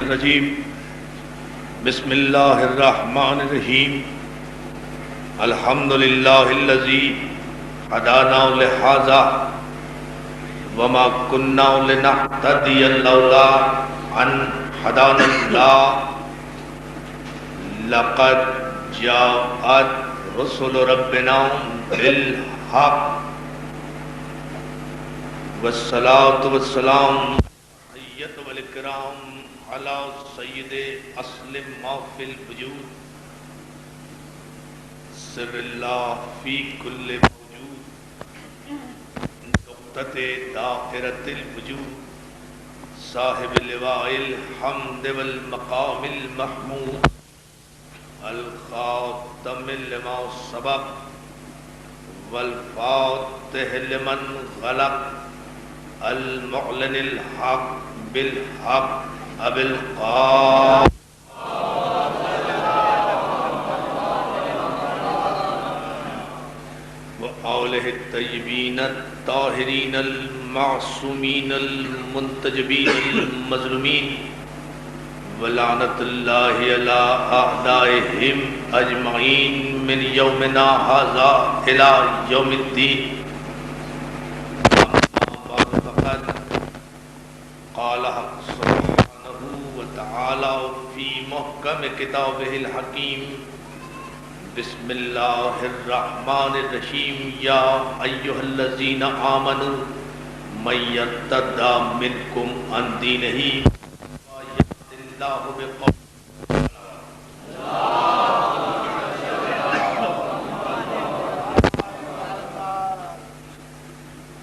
الرجیم بسم اللہ الرحمن الرحیم الحمدللہ الذی ہدانا لہذا وما كنا لنهتدي لولا ان هدانا اللہ لقد جاءت رسل ربنا بالحق والصلاة والسلام حیت والاکرام علی سید اصل ما فی الوجود سر اللہ فی کل موجود نقطۃ داخرۃ الوجود صاحب لواء الحمد والمقام المحمود الخاتم لما سبق والفاتح لمن غلق المعلن الحق بالحق اب القام وآلہ الطیبین الطاہرین المعصومین المنتجبین المظلومین ولعنت اللہ علی اعدائہم اجمعین من یومنا ھذا الی یوم الدین قال حق سبحانہ وتعالی فی محکم کتابہ الحکیم بسم اللہ الرحمن الرحیم یا ایہا الذین آمنوا من یرتد منکم عن دینہ ویأت اللہ بقوم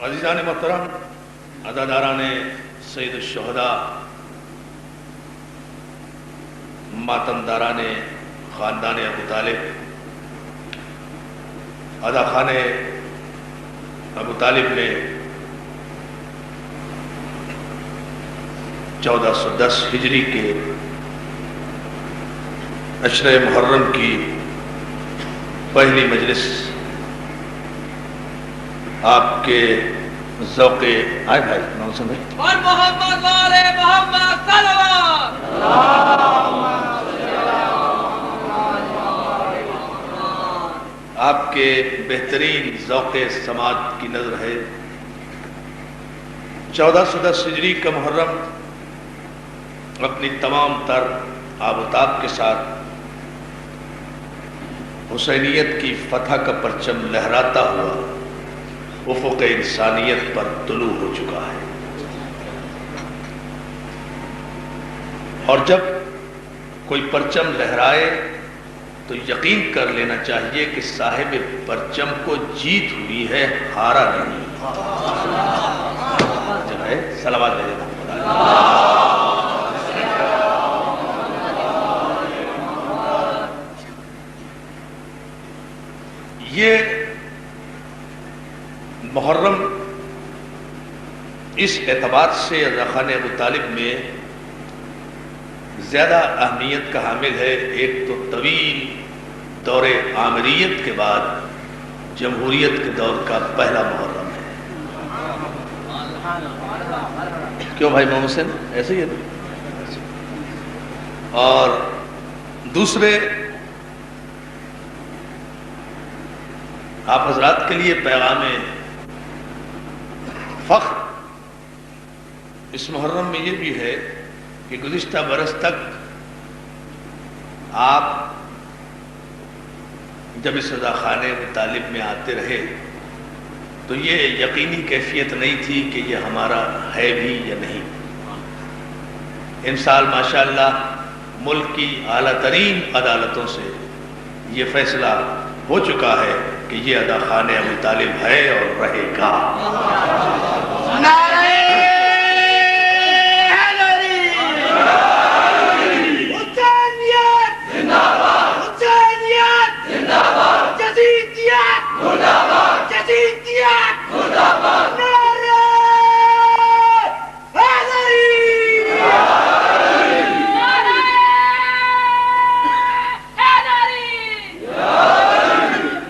عزیزان محترم، عزاداران سید الشہداء، ماتمداران خاندان ابو طالب، ادا خان ابو طالب نے 1410 ہجری کے عشرہ محرم کی پہلی مجلس آپ کے ذوق آئے بھائی نوسن بھائی اور محمد والے محمد صلوات آپ کے بہترین ذوق سماعت کی نظر ہے 1410 ہجری کا محرم اپنی تمام تر آب و تاب کے ساتھ حسینیت کی فتح کا پرچم لہراتا ہوا افق انسانیت پر طلوع ہو چکا ہے، اور جب کوئی پرچم لہرائے تو یقین کر لینا چاہیے کہ صاحب پرچم کو جیت ہوئی ہے، ہارا نہیں۔ جو ہے صلوات دے یہ محرم اس اعتبار سے رضاخان ابو طالب میں زیادہ اہمیت کا حامل ہے، ایک تو طویل دور آمریت کے بعد جمہوریت کے دور کا پہلا محرم ہے۔ کیوں بھائی محمد حسین ایسے ہی ہے؟ اور دوسرے آپ حضرات کے لیے پیغام فخر اس محرم میں یہ بھی ہے کہ گزشتہ برس تک آپ جب اس رضاخانہ ابو طالب میں آتے رہے تو یہ یقینی کیفیت نہیں تھی کہ یہ ہمارا ہے بھی یا نہیں۔ ان سال ماشاءاللہ ملک کی اعلیٰ ترین عدالتوں سے یہ فیصلہ ہو چکا ہے کہ یہ رضاخانہ ابو طالب ہے اور رہے گا۔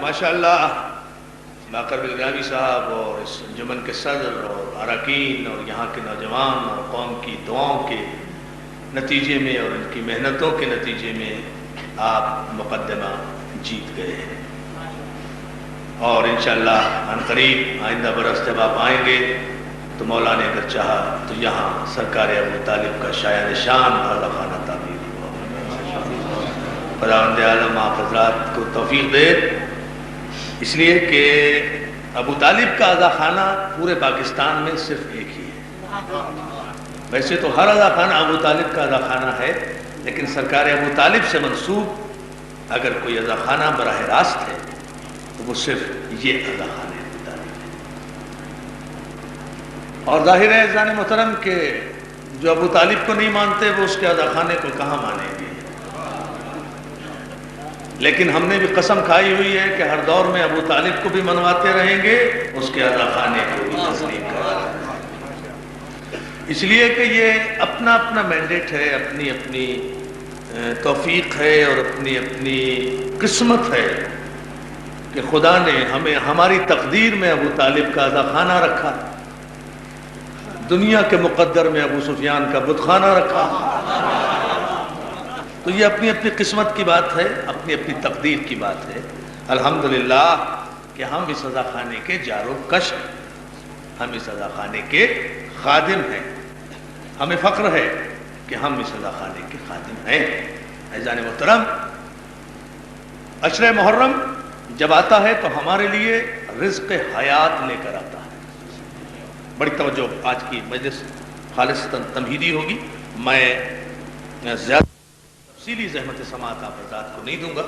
ماشاءاللہ باقر بلگرامی صاحب اور اس انجمن کے صدر اور اراکین اور یہاں کے نوجوان اور قوم کی دعاؤں کے نتیجے میں اور ان کی محنتوں کے نتیجے میں آپ مقدمہ جیت گئے ہیں، اور انشاءاللہ عنقریب آئندہ برس جب آپ آئیں گے تو مولا نے اگر چاہا تو یہاں سرکار ابو طالب کا شایان شان اعلیٰ خانہ تعمیر ہوا۔ خداوند عالم آپ حضرات کو توفیق دے، اس لیے کہ ابو طالب کا اعلیٰ خانہ پورے پاکستان میں صرف ایک ہی ہے۔ ویسے تو ہر اعلیٰ خانہ ابو طالب کا اعلیٰ خانہ ہے، لیکن سرکار ابو طالب سے منسوب اگر کوئی اعلیٰ خانہ براہ راست ہے تو وہ صرف یہ اعلیٰ خانہ ابو طالب ہے۔ اور ظاہر ہے عزیزان محترم کہ جو ابو طالب کو نہیں مانتے وہ اس کے اعلیٰ خانے کو کہاں مانیں گے؟ لیکن ہم نے بھی قسم کھائی ہوئی ہے کہ ہر دور میں ابو طالب کو بھی منواتے رہیں گے، اس کے اعلیٰ خانے کو بھی تسلیم کریں گے، اس لیے کہ یہ اپنا اپنا مینڈیٹ ہے، اپنی اپنی توفیق ہے اور اپنی اپنی قسمت ہے کہ خدا نے ہمیں ہماری تقدیر میں ابو طالب کا اعلیٰ خانہ رکھا، دنیا کے مقدر میں ابو سفیان کا بت خانہ رکھا۔ تو یہ اپنی اپنی قسمت کی بات ہے، اپنی اپنی تقدیر کی بات ہے۔ الحمدللہ کہ ہم اس اعلیٰ خانے کے جار و کش ہیں، ہم اس اعلیٰ خانے کے خادم ہیں، ہمیں فخر ہے کہ ہم اس اعلیٰ خانے کے خادم ہیں۔ عزیزان محترم، عشر محرم جب آتا ہے تو ہمارے لیے رزق حیات لے کر آتا ہے۔ بڑی توجہ، آج کی مجلس خالصتاً تمہیدی ہوگی، میں زیادہ تفصیلی زحمت سماعت آپ حضرات کو نہیں دوں گا،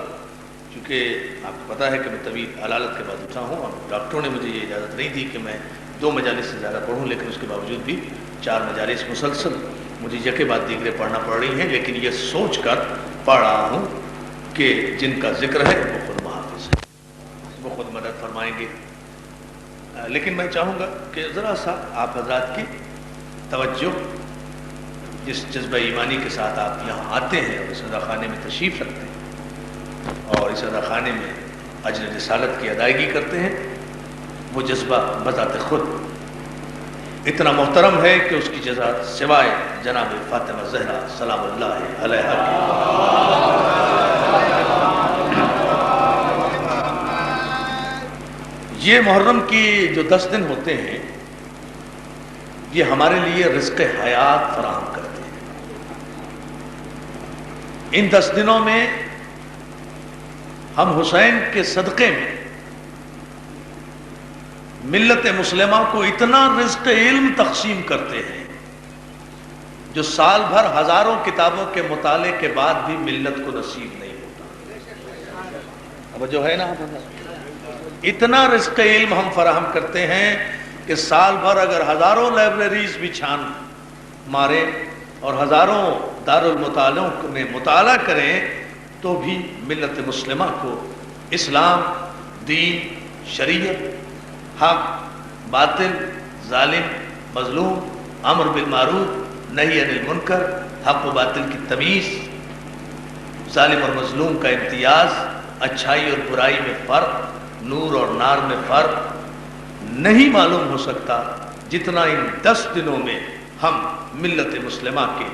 کیونکہ آپ کو پتہ ہے کہ میں طویل علالت کے بعد اٹھا ہوں اور ڈاکٹروں نے مجھے یہ اجازت نہیں دی کہ میں 2 مجالس سے زیادہ پڑھوں، لیکن اس کے باوجود بھی 4 مجالس مسلسل مجھے یکے بعد دیگرے پڑھنا پڑ رہی ہیں، لیکن یہ سوچ کر پڑھ رہا ہوں کہ جن کا ذکر ہے وہ خود محافظ ہے، وہ خود مدد فرمائیں گے۔ لیکن میں چاہوں گا کہ ذرا سا آپ حضرات کی توجہ، جس جذبہ ایمانی کے ساتھ آپ یہاں آتے ہیں اور اس اعلیٰ خانے میں تشریف رکھتے ہیں اور اس اعلیٰ خانے میں اجر رسالت کی ادائیگی کرتے ہیں، وہ جذبہ بذات خود اتنا محترم ہے کہ اس کی جزا سوائے جناب فاطمہ زہرا سلام اللہ علیہا کی یہ محرم کی جو 10 دن ہوتے ہیں یہ ہمارے لیے رزق حیات فراہم کرتے ہیں۔ ان 10 دنوں میں ہم حسین کے صدقے میں ملت مسلمہ کو اتنا رزق علم تقسیم کرتے ہیں جو سال بھر ہزاروں کتابوں کے مطالعے کے بعد بھی ملت کو نصیب نہیں ہوتا۔ اب جو ہے نا اتنا رزق علم ہم فراہم کرتے ہیں کہ سال بھر اگر ہزاروں لائبریریز بھی چھان مارے اور ہزاروں دارالمطالعوں میں مطالعہ کریں تو بھی ملت مسلمہ کو اسلام، دین، شریعت، حق، باطل، ظالم، مظلوم، امر بالمعروف، نہی عن المنکر، حق و باطل کی تمیز، ظالم اور مظلوم کا امتیاز، اچھائی اور برائی میں فرق، نور اور نار میں فرق نہیں معلوم ہو سکتا جتنا ان 10 دنوں میں ہم ملت مسلمہ کے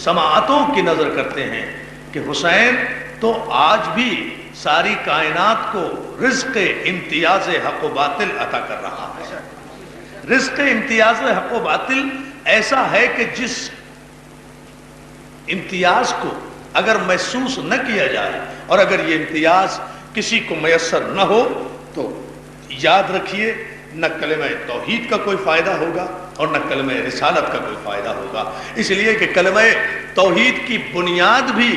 سماعتوں کی نظر کرتے ہیں کہ حسین تو آج بھی ساری کائنات کو رزق امتیاز حق و باطل عطا کر رہا ہے۔ رزق امتیاز حق و باطل ایسا ہے کہ جس امتیاز کو اگر محسوس نہ کیا جائے اور اگر یہ امتیاز کسی کو میسر نہ ہو تو یاد رکھیے نہ کلمہ توحید کا کوئی فائدہ ہوگا اور نہ کلمہ رسالت کا کوئی فائدہ ہوگا، اس لیے کہ کلمہ توحید کی بنیاد بھی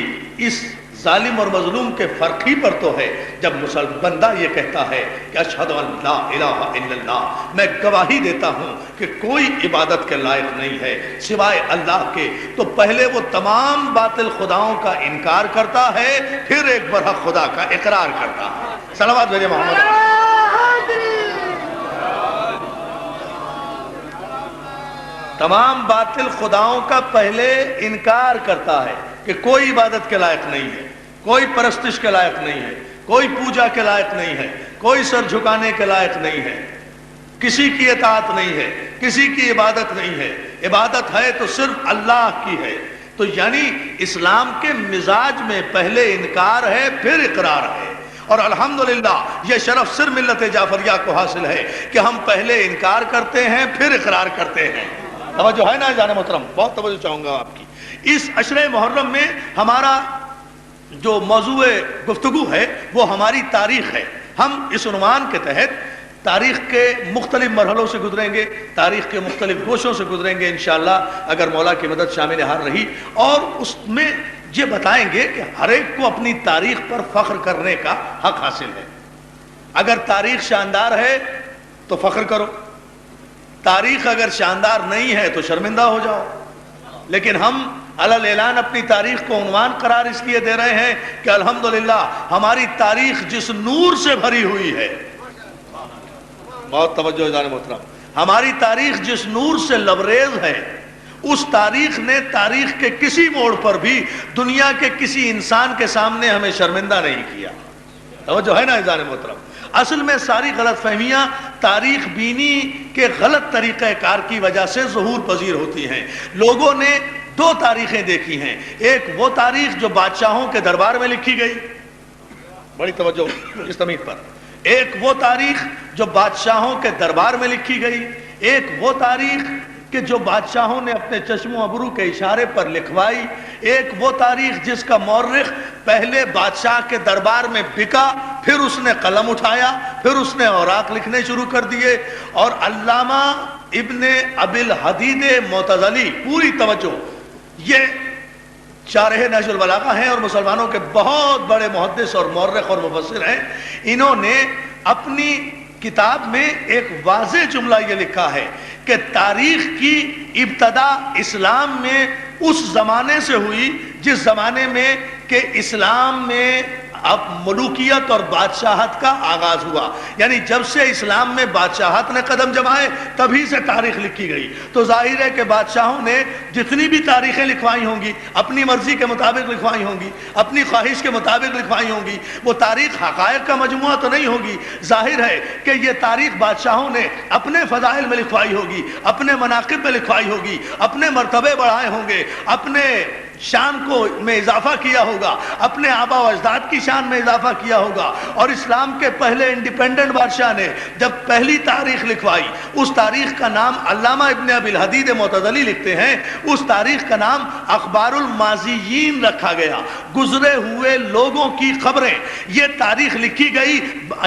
اس ظالم اور مظلوم کے فرق ہی پر تو ہے۔ جب بندہ یہ کہتا ہے کہ اشہد ان لا الہ الا اللہ، میں گواہی دیتا ہوں کہ کوئی عبادت کے لائق نہیں ہے سوائے اللہ کے، تو پہلے وہ تمام باطل خداؤں کا انکار کرتا ہے، پھر ایک برحق خدا کا اقرار کرتا ہے۔ صلوات بھیجے محمد۔ تمام باطل خداؤں کا پہلے انکار کرتا ہے کہ کوئی عبادت کے لائق نہیں ہے، کوئی پرستش کے لائق نہیں ہے، کوئی پوجا کے لائق نہیں ہے، کوئی سر جھکانے کے لائق نہیں ہے، کسی کی اطاعت نہیں ہے، کسی کی عبادت نہیں ہے، عبادت ہے تو صرف اللہ کی ہے۔ تو یعنی اسلام کے مزاج میں پہلے انکار ہے پھر اقرار ہے، اور الحمدللہ یہ شرف صرف ملت جعفریہ کو حاصل ہے کہ ہم پہلے انکار کرتے ہیں پھر اقرار کرتے ہیں۔ توجہ ہے نا جان محترم؟ بہت توجہ چاہوں گا آپ کی۔ اس عشرہ محرم میں ہمارا جو موضوع گفتگو ہے وہ ہماری تاریخ ہے۔ ہم اس عنوان کے تحت تاریخ کے مختلف مرحلوں سے گزریں گے، تاریخ کے مختلف گوشوں سے گزریں گے انشاءاللہ اگر مولا کی مدد شامل حال رہی، اور اس میں یہ بتائیں گے کہ ہر ایک کو اپنی تاریخ پر فخر کرنے کا حق حاصل ہے۔ اگر تاریخ شاندار ہے تو فخر کرو، تاریخ اگر شاندار نہیں ہے تو شرمندہ ہو جاؤ۔ لیکن ہم علل اعلان اپنی تاریخ کو عنوان قرار اس لیے دے رہے ہیں کہ الحمدللہ ہماری تاریخ جس نور سے بھری ہوئی ہے، بہت توجہ جان محترم، ہماری تاریخ جس نور سے لبریز ہے، اس تاریخ نے تاریخ کے کسی موڑ پر بھی دنیا کے کسی انسان کے سامنے ہمیں شرمندہ نہیں کیا۔ توجہ ہے نا جان محترم؟ اصل میں ساری غلط فہمیاں تاریخ بینی کے غلط طریقہ کار کی وجہ سے ظہور پذیر ہوتی ہیں۔ لوگوں نے دو تاریخیں دیکھی ہیں، ایک وہ تاریخ جو بادشاہوں کے دربار میں لکھی گئی، بڑی توجہ اس تمہید پر، ایک وہ تاریخ جو بادشاہوں کے دربار میں لکھی گئی، ایک وہ تاریخ کہ جو بادشاہوں نے اپنے چشم و ابرو کے اشارے پر لکھوائی، ایک وہ تاریخ جس کا مورخ پہلے بادشاہ کے دربار میں بکا، پھر اس نے قلم اٹھایا، پھر اس نے اوراق لکھنے شروع کر دیے، اور علامہ ابن ابی الحدید معتزلی، پوری توجہ، یہ شارح نہج البلاغہ ہیں اور مسلمانوں کے بہت بڑے محدث اور مورخ اور مفسر ہیں، انہوں نے اپنی کتاب میں ایک واضح جملہ یہ لکھا ہے کہ تاریخ کی ابتدا اسلام میں اس زمانے سے ہوئی جس زمانے میں کہ اسلام میں اب ملوکیت اور بادشاہت کا آغاز ہوا، یعنی جب سے اسلام میں بادشاہت نے قدم جمائے تبھی سے تاریخ لکھی گئی۔ تو ظاہر ہے کہ بادشاہوں نے جتنی بھی تاریخیں لکھوائی ہوں گی اپنی مرضی کے مطابق لکھوائی ہوں گی، اپنی خواہش کے مطابق لکھوائی ہوں گی، وہ تاریخ حقائق کا مجموعہ تو نہیں ہوگی۔ ظاہر ہے کہ یہ تاریخ بادشاہوں نے اپنے فضائل میں لکھوائی ہوگی، اپنے مناقب میں لکھوائی ہوگی، اپنے مرتبے بڑھائے ہوں گے، اپنے شان کو میں اضافہ کیا ہوگا، اپنے آبا و اجداد کی شان میں اضافہ کیا ہوگا۔ اور اسلام کے پہلے انڈیپینڈنٹ بادشاہ نے جب پہلی تاریخ لکھوائی، اس تاریخ کا نام علامہ ابن ابی الحدید معتزلی لکھتے ہیں، اس تاریخ کا نام اخبار الماضیین رکھا گیا، گزرے ہوئے لوگوں کی خبریں۔ یہ تاریخ لکھی گئی،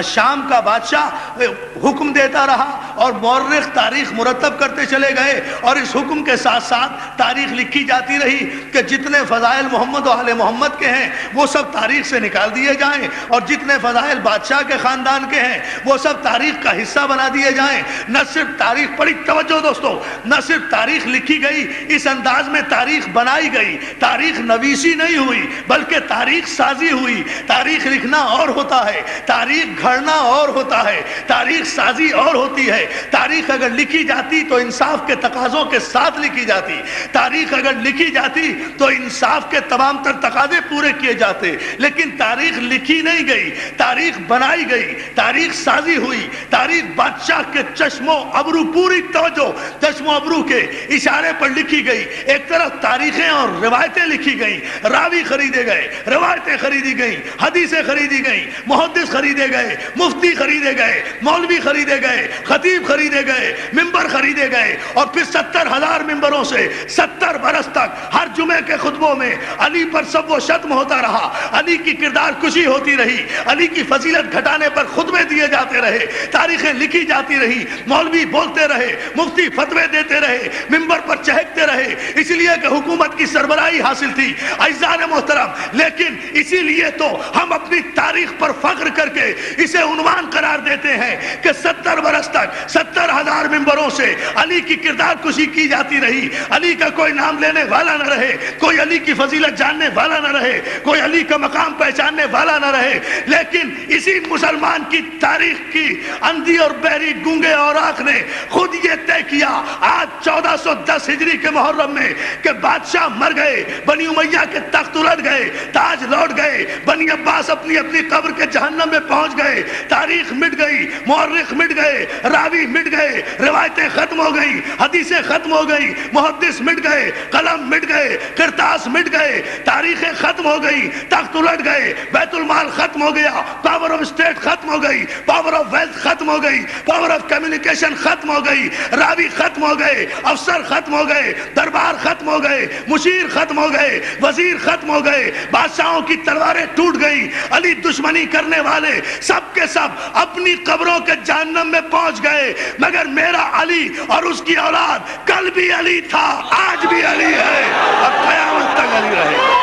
شام کا بادشاہ حکم دیتا رہا اور مورخ تاریخ مرتب کرتے چلے گئے، اور اس حکم کے ساتھ ساتھ تاریخ لکھی جاتی رہی کہ جتنے فضائل محمد و آل محمد کے ہیں وہ سب تاریخ سے نکال دیے جائیں، اور جتنے فضائل بادشاہ کے خاندان کے ہیں وہ سب تاریخ کا حصہ بنا دیے جائیں۔ نہ صرف تاریخ، بڑی توجہ دوستو، نہ صرف تاریخ لکھی گئی، اس انداز میں تاریخ بنائی گئی، تاریخ نویسی نہیں ہوئی بلکہ تاریخ سازی ہوئی۔ تاریخ لکھنا اور ہوتا ہے، تاریخ گھڑنا اور ہوتا ہے، تاریخ سازی اور ہوتی ہے۔ تاریخ اگر لکھی جاتی تو انصاف کے تقاضوں کے ساتھ لکھی جاتی، تاریخ اگر لکھی جاتی تو انصاف کے تمام تر تقاضے پورے کیے جاتے، لیکن تاریخ لکھی نہیں گئی، تاریخ بنائی گئی، تاریخ سازی ہوئی۔ تاریخ بادشاہ کے چشم و ابرو، پوری توجہ، چشم و ابرو کے اشارے پر لکھی گئی۔ ایک طرف تاریخیں اور روایتیں لکھی گئیں، راوی خریدے گئے، روایتیں خریدی گئیں، حدیثیں خریدی گئیں، محدث خریدے گئے، مفتی خریدے گئے، مولوی خریدے گئے، خطیب خریدے گئے، ممبر خریدے گئے، اور پھر 70,000 ممبروں سے 70 برس تک ہر جمعے کے خطبوں میں علی پر سب و شتم ہوتا رہا، علی کی کردار کشی ہوتی رہی، علی کی فضیلت گھٹانے پر خطبے دیے جاتے رہے، تاریخیں لکھی جاتی رہی، مولوی بولتے رہے، مفتی فتوے دیتے رہے، ممبر پر چہکتے رہے، اس لیے کہ حکومت کی سربراہی حاصل تھی۔ عزیزان محترم، لیکن اسی لیے تو ہم اپنی تاریخ پر فخر کر کے اسے عنوان قرار دیتے ہیں کہ 70 برس تک 70,000 ممبروں سے علی کی کردار کشی کی جاتی رہی، علی کا کوئی نام لینے والا نہ رہے، کوئی علی کی فضیلت جاننے والا نہ رہے، کوئی علی کا مقام پہچاننے والا نہ رہے۔ لیکن اسی مسلمان کی تاریخ کی اندھی اور بہری گونگے اوراق نے خود یہ طے کیا آج 1410 ہجری کے محرم میں کہ بادشاہ مر گئے، بنی امیہ کے تخت الٹ گئے، گئے، تاج لوٹ گئے، بنی عباس اپنی اپنی قبر کے جہنم میں پہنچ گئے، تاریخ مٹ گئی، مورخ مٹ گئے، راوی مٹ گئے، روایتیں ختم ہو گئی، حدیثیں ختم ہو گئی، محدث مٹ گئے، قلم مٹ گئے، کرتاس مٹ گئے، تاریخیں ختم ہو گئی، تخت الٹ گئے، بیت المال ختم ہو گیا، پاور آف اسٹیٹ ختم ہو گئی، پاور آف ویلتھ ختم ہو گئی، پاور آف کمیونیکیشن ختم ہو گئی، راوی ختم ہو گئے، افسر ختم ہو گئے، دربار ختم ہو گئے، مشیر ختم ہو گئے، وزیر ختم ہو گئے، بادشاہوں کی تلواریں ٹوٹ گئی، علی دشمنی کرنے والے سب کے سب اپنی قبروں کے جہنم میں پہنچ گئے، مگر میرا علی اور اس کی اولاد کل بھی علی تھا، آج بھی علی ہے اور قیامت تک علی رہے گا۔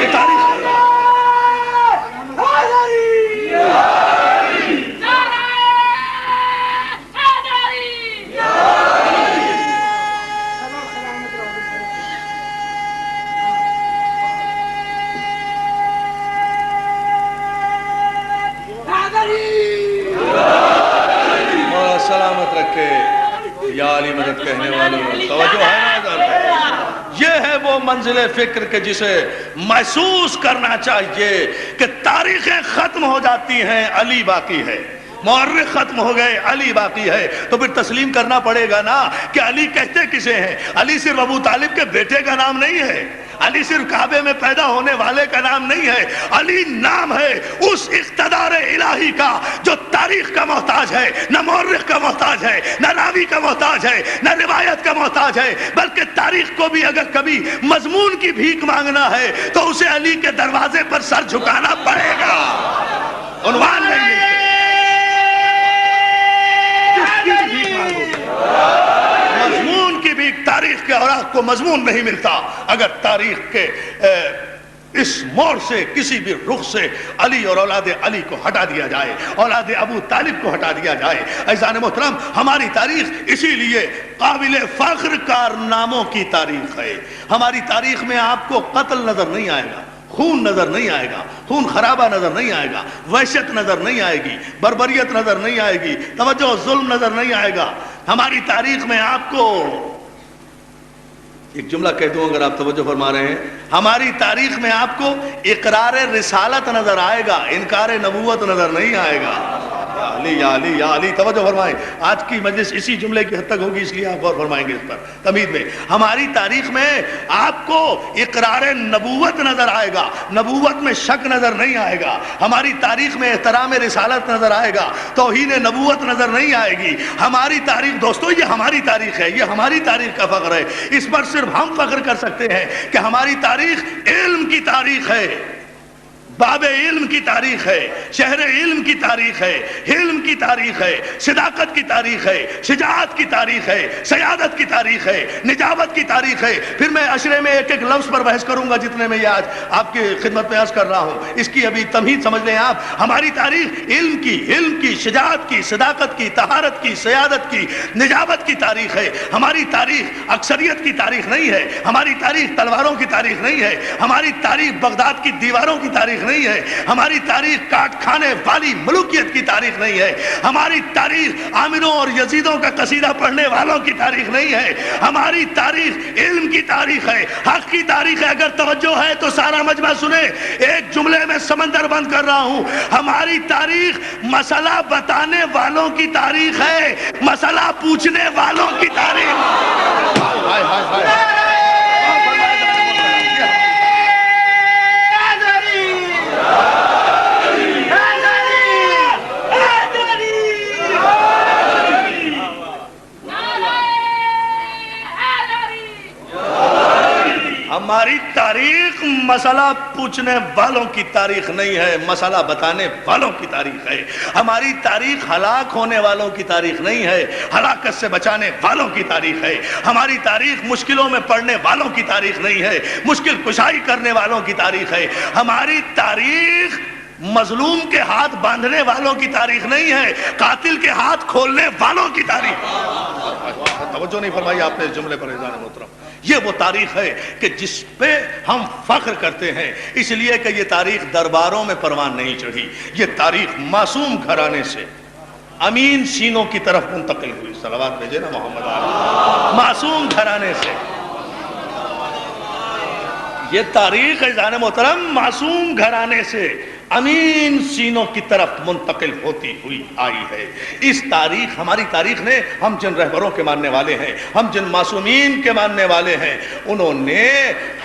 یہ تاریخ سلامت رکھے یا علی مدد کہنے والوں، توجہ ہے نا ادھر؟ یہ ہے وہ منزل فکر کہ جسے محسوس کرنا چاہیے کہ تاریخیں ختم ہو جاتی ہیں، علی باقی ہے، مورخ ختم ہو گئے، علی باقی ہے، تو پھر تسلیم کرنا پڑے گا نا کہ علی کہتے کسے ہیں؟ علی صرف ابو طالب کے بیٹے کا نام نہیں ہے، علی صرف کعبے میں پیدا ہونے والے کا نام نہیں ہے، علی نام ہے اس اقتدار الہی کا جو تاریخ کا محتاج ہے، نہ مورخ کا محتاج ہے، نہ راوی کا محتاج ہے، نہ روایت کا محتاج ہے، بلکہ تاریخ کو بھی اگر کبھی مضمون کی بھیک مانگنا ہے تو اسے علی کے دروازے پر سر جھکانا پڑے گا، عنوان نہیں ملتے، مضمون کی بھی تاریخ کے اوراق کو مضمون نہیں ملتا اگر تاریخ کے اس موڑ سے کسی بھی رخ سے علی اور اولاد علی کو ہٹا دیا جائے، اولاد ابو طالب کو ہٹا دیا جائے۔ عزیزان محترم، ہماری تاریخ اسی لیے قابل فخر کارناموں کی تاریخ ہے۔ ہماری تاریخ میں آپ کو قتل نظر نہیں آئے گا، خون نظر نہیں آئے گا، خون خرابہ نظر نہیں آئے گا، وحشت نظر نہیں آئے گی، بربریت نظر نہیں آئے گی، توجہ ظلم نظر نہیں آئے گا۔ ہماری تاریخ میں آپ کو ایک جملہ کہہ دوں اگر آپ توجہ فرما رہے ہیں، ہماری تاریخ میں آپ کو اقرار رسالت نظر آئے گا، انکار نبوت نظر نہیں آئے گا۔ یا علی یا علی یا علی، توجہ فرمائیں، آج کی مجلس اسی جملے کی حد تک ہوگی، اس لیے آپ غور فرمائیں گے اس پر تمہید میں۔ ہماری تاریخ میں آپ کو اقرار نبوت نظر آئے گا، نبوت میں شک نظر نہیں آئے گا۔ ہماری تاریخ میں احترام رسالت نظر آئے گا، توہین نبوت نظر نہیں آئے گی۔ ہماری تاریخ دوستو، یہ ہماری تاریخ ہے، یہ ہماری تاریخ کا فخر ہے، اس پر صرف ہم فخر کر سکتے ہیں کہ ہماری تاریخ علم کی تاریخ ہے، باب علم کی تاریخ ہے، شہر علم کی تاریخ ہے، علم کی تاریخ ہے، صداقت کی تاریخ ہے، شجاعت کی تاریخ ہے، سیادت کی تاریخ ہے، نجابت کی تاریخ ہے۔ پھر میں عشرے میں ایک ایک لفظ پر بحث کروں گا جتنے میں یہ آج آپ کی خدمت میں عرض کر رہا ہوں، اس کی ابھی تمہید سمجھ لیں آپ۔ ہماری تاریخ علم کی، شجاعت کی، صداقت کی، طہارت کی، سیادت کی، نجابت کی تاریخ ہے۔ ہماری تاریخ اکثریت کی تاریخ نہیں ہے، ہماری تاریخ تلواروں کی تاریخ نہیں ہے، ہماری تاریخ بغداد کی دیواروں کی تاریخ نہیں ہے، ہماری تاریخ کاٹ کھانے والی ملوکیت کی تاریخ نہیں ہے، ہماری تاریخ عامروں اور یزیدوں کا قصیدہ پڑھنے والوں کی تاریخ نہیں ہے، ہماری تاریخ علم کی تاریخ ہے، حق کی تاریخ ہے۔ اگر توجہ ہے تو سارا مجمع سنے، ایک جملے میں سمندر بند کر رہا ہوں، ہماری تاریخ مسئلہ بتانے والوں کی تاریخ ہے، مسئلہ پوچھنے والوں کی تاریخ۔ ہائے ہائے ہائے، ہماری تاریخ مسئلہ پوچھنے والوں کی تاریخ نہیں ہے، مسئلہ بتانے والوں کی تاریخ ہے۔ ہماری تاریخ ہلاک ہونے والوں کی تاریخ نہیں ہے، ہلاکت سے بچانے والوں کی تاریخ ہے۔ ہماری تاریخ مشکلوں میں پڑنے والوں کی تاریخ نہیں ہے، مشکل کشائی کرنے والوں کی تاریخ ہے۔ ہماری تاریخ مظلوم کے ہاتھ باندھنے والوں کی تاریخ نہیں ہے، قاتل کے ہاتھ کھولنے والوں کی تاریخ۔ توجہ نہیں فرمائی آپ نے اس جملے پر عزیزان محترم، یہ وہ تاریخ ہے کہ جس پہ ہم فخر کرتے ہیں، اس لیے کہ یہ تاریخ درباروں میں پروان نہیں چڑھی، یہ تاریخ معصوم گھرانے سے امین سینوں کی طرف منتقل ہوئی۔ صلوات بھیجے نا محمد علیہ۔ معصوم گھرانے سے یہ تاریخ عزیزان محترم معصوم گھرانے سے امین سینوں کی طرف منتقل ہوتی ہوئی آئی ہے۔ اس تاریخ، ہماری تاریخ نے، ہم جن رہبروں کے ماننے والے ہیں، ہم جن معصومین کے ماننے والے ہیں، انہوں نے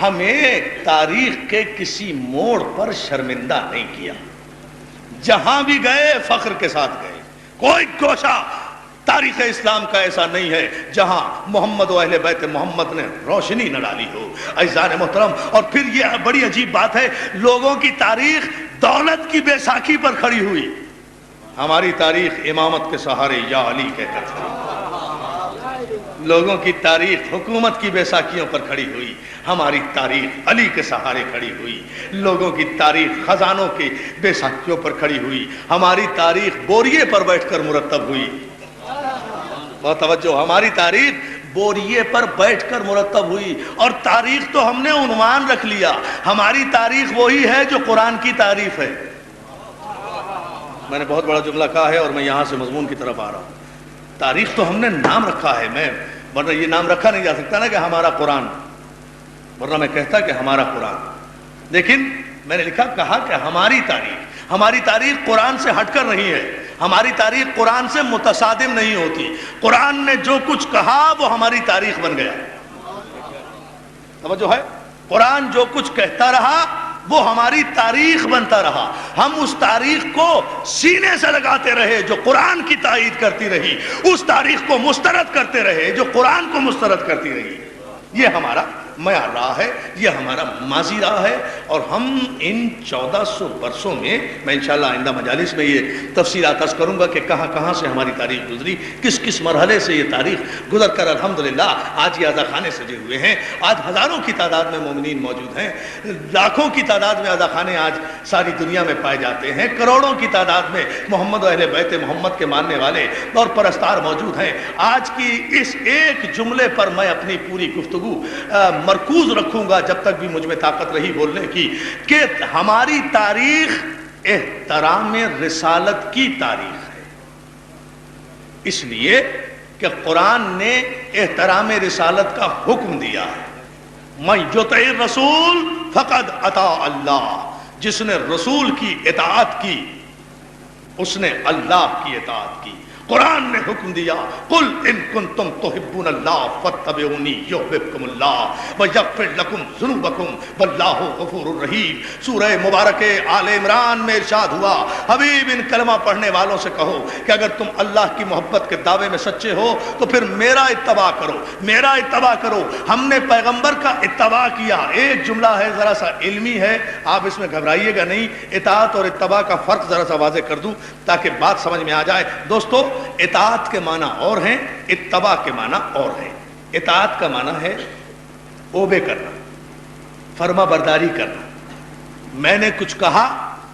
ہمیں تاریخ کے کسی موڑ پر شرمندہ نہیں کیا۔ جہاں بھی گئے فخر کے ساتھ گئے۔ کوئی گوشہ تاریخ اسلام کا ایسا نہیں ہے جہاں محمد و اہل بیت محمد نے روشنی نہ ڈالی ہو۔ عزیزان محترم، اور پھر یہ بڑی عجیب بات ہے، لوگوں کی تاریخ دولت کی بیساکھی پر کھڑی ہوئی، ہماری تاریخ امامت کے سہارے یا علی کہہ کر کھڑی۔ لوگوں کی تاریخ حکومت کی بیساکھیوں پر کھڑی ہوئی، ہماری تاریخ علی کے سہارے کھڑی ہوئی۔ لوگوں کی تاریخ خزانوں کی بیساکھیوں پر کھڑی ہوئی، ہماری تاریخ بوریے پر بیٹھ کر مرتب ہوئی۔ بہت توجہ، ہماری تاریخ بوریے پر بیٹھ کر مرتب ہوئی۔ اور تاریخ تو ہم نے عنوان رکھ لیا، ہماری تاریخ وہی ہے جو قرآن کی تعریف ہے۔ میں نے بہت بڑا جملہ کہا ہے اور میں یہاں سے مضمون کی طرف آ رہا ہوں۔ تاریخ تو ہم نے نام رکھا ہے، میں ورنہ یہ نام رکھا نہیں جا سکتا نا کہ ہمارا قرآن، ورنہ میں کہتا کہ ہمارا قرآن، لیکن میں نے کہا کہ ہماری تاریخ قرآن سے ہٹ کر نہیں ہے، ہماری تاریخ قرآن سے متصادم نہیں ہوتی۔ قرآن نے جو کچھ کہا وہ ہماری تاریخ بن گیا۔ توجہ ہے، قرآن جو کچھ کہتا رہا وہ ہماری تاریخ بنتا رہا۔ ہم اس تاریخ کو سینے سے لگاتے رہے جو قرآن کی تائید کرتی رہی، اس تاریخ کو مسترد کرتے رہے جو قرآن کو مسترد کرتی رہی۔ یہ ہمارا معیار رہا ہے، یہ ہمارا ماضی رہا ہے، اور ہم ان 1400 برسوں میں انشاءاللہ آئندہ مجالس میں یہ تفصیلات عرض کروں گا کہ کہاں کہاں سے ہماری تاریخ گزری، کس کس مرحلے سے یہ تاریخ گزر کر الحمدللہ آج یہ عزا خانے سجے ہوئے ہیں۔ آج ہزاروں کی تعداد میں مومنین موجود ہیں، لاکھوں کی تعداد میں عزا خانے آج ساری دنیا میں پائے جاتے ہیں، کروڑوں کی تعداد میں محمد و اہل بیت محمد کے ماننے والے اور پرستار موجود ہیں۔ آج کی اس ایک جملے پر میں اپنی پوری گفتگو مرکوز رکھوں گا جب تک بھی مجھ میں طاقت رہی بولنے کی، کہ ہماری تاریخ احترام رسالت کی تاریخ ہے، اس لیے کہ قرآن نے احترام رسالت کا حکم دیا ہے۔ من یطع الرسول فقد اطاع اللہ، جس نے رسول کی اطاعت کی اس نے اللہ کی اطاعت کی۔ قرآن نے حکم دیا، قل ان کنتم تحبون اللہ فاتبعونی یحببکم اللہ ویغفر لکم ذنوبکم واللہ غفور الرحیم۔ سورہ مبارک آل عمران میں ارشاد ہوا، حبیب ان کلمہ پڑھنے والوں سے کہو کہ اگر تم اللہ کی محبت کے دعوے میں سچے ہو تو پھر میرا اتباع کرو، میرا اتباع کرو۔ ہم نے پیغمبر کا اتباع کیا۔ ایک جملہ ہے ذرا سا علمی ہے، آپ اس میں گھبرائیے گا نہیں، اطاعت اور اتباع کا فرق ذرا سا واضح کر دوں تاکہ بات سمجھ میں آ جائے۔ دوستو، اطاعت کے معنی اور ہیں، اتباع کے معنی اور ہیں۔ اطاعت کا معنی ہے اوبے کرنا، فرما برداری کرنا۔ میں نے کچھ کہا،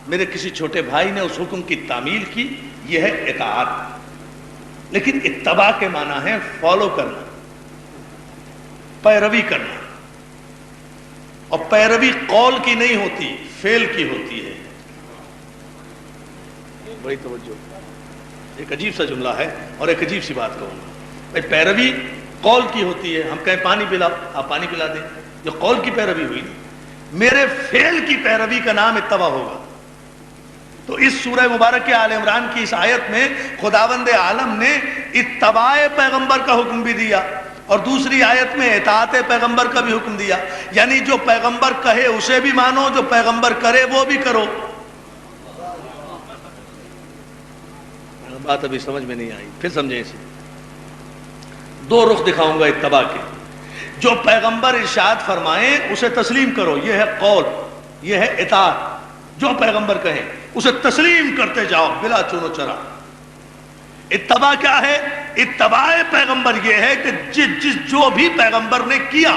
میرے کسی چھوٹے بھائی نے اس حکم کی تعمیل کی، یہ ہے اطاعت۔ لیکن اتباع کے معنی ہے فالو کرنا، پیروی کرنا، اور پیروی قول کی نہیں ہوتی، فعل کی ہوتی ہے۔ بڑی توجہ، ایک عجیب سا جملہ ہے اور ایک عجیب سی بات کہوں گا۔ پیروی قول کی ہوتی ہے، ہم کہیں پانی پلاؤ، آپ پانی پلا دیں، یہ قول کی پیروی ہوئی۔ میرے فعل کی پیروی کا نام اتباع ہوگا۔ تو اس سورہ مبارک آل عمران کی اس آیت میں خداوند عالم نے اتباع پیغمبر کا حکم بھی دیا، اور دوسری آیت میں اطاعت پیغمبر کا بھی حکم دیا، یعنی جو پیغمبر کہے اسے بھی مانو، جو پیغمبر کرے وہ بھی کرو۔ بات ابھی سمجھ میں نہیں آئی، پھر سمجھیں اسے۔ دو رخ دکھاؤں گا اتباع کے۔ جو پیغمبر ارشاد فرمائیں اسے تسلیم کرو، یہ ہے قول، یہ ہے اطاعت۔ جو پیغمبر کہیں اسے تسلیم کرتے جاؤ بلا چون و چرا۔ اتباع کیا ہے؟ اتباع پیغمبر یہ ہے کہ جو بھی پیغمبر نے کیا،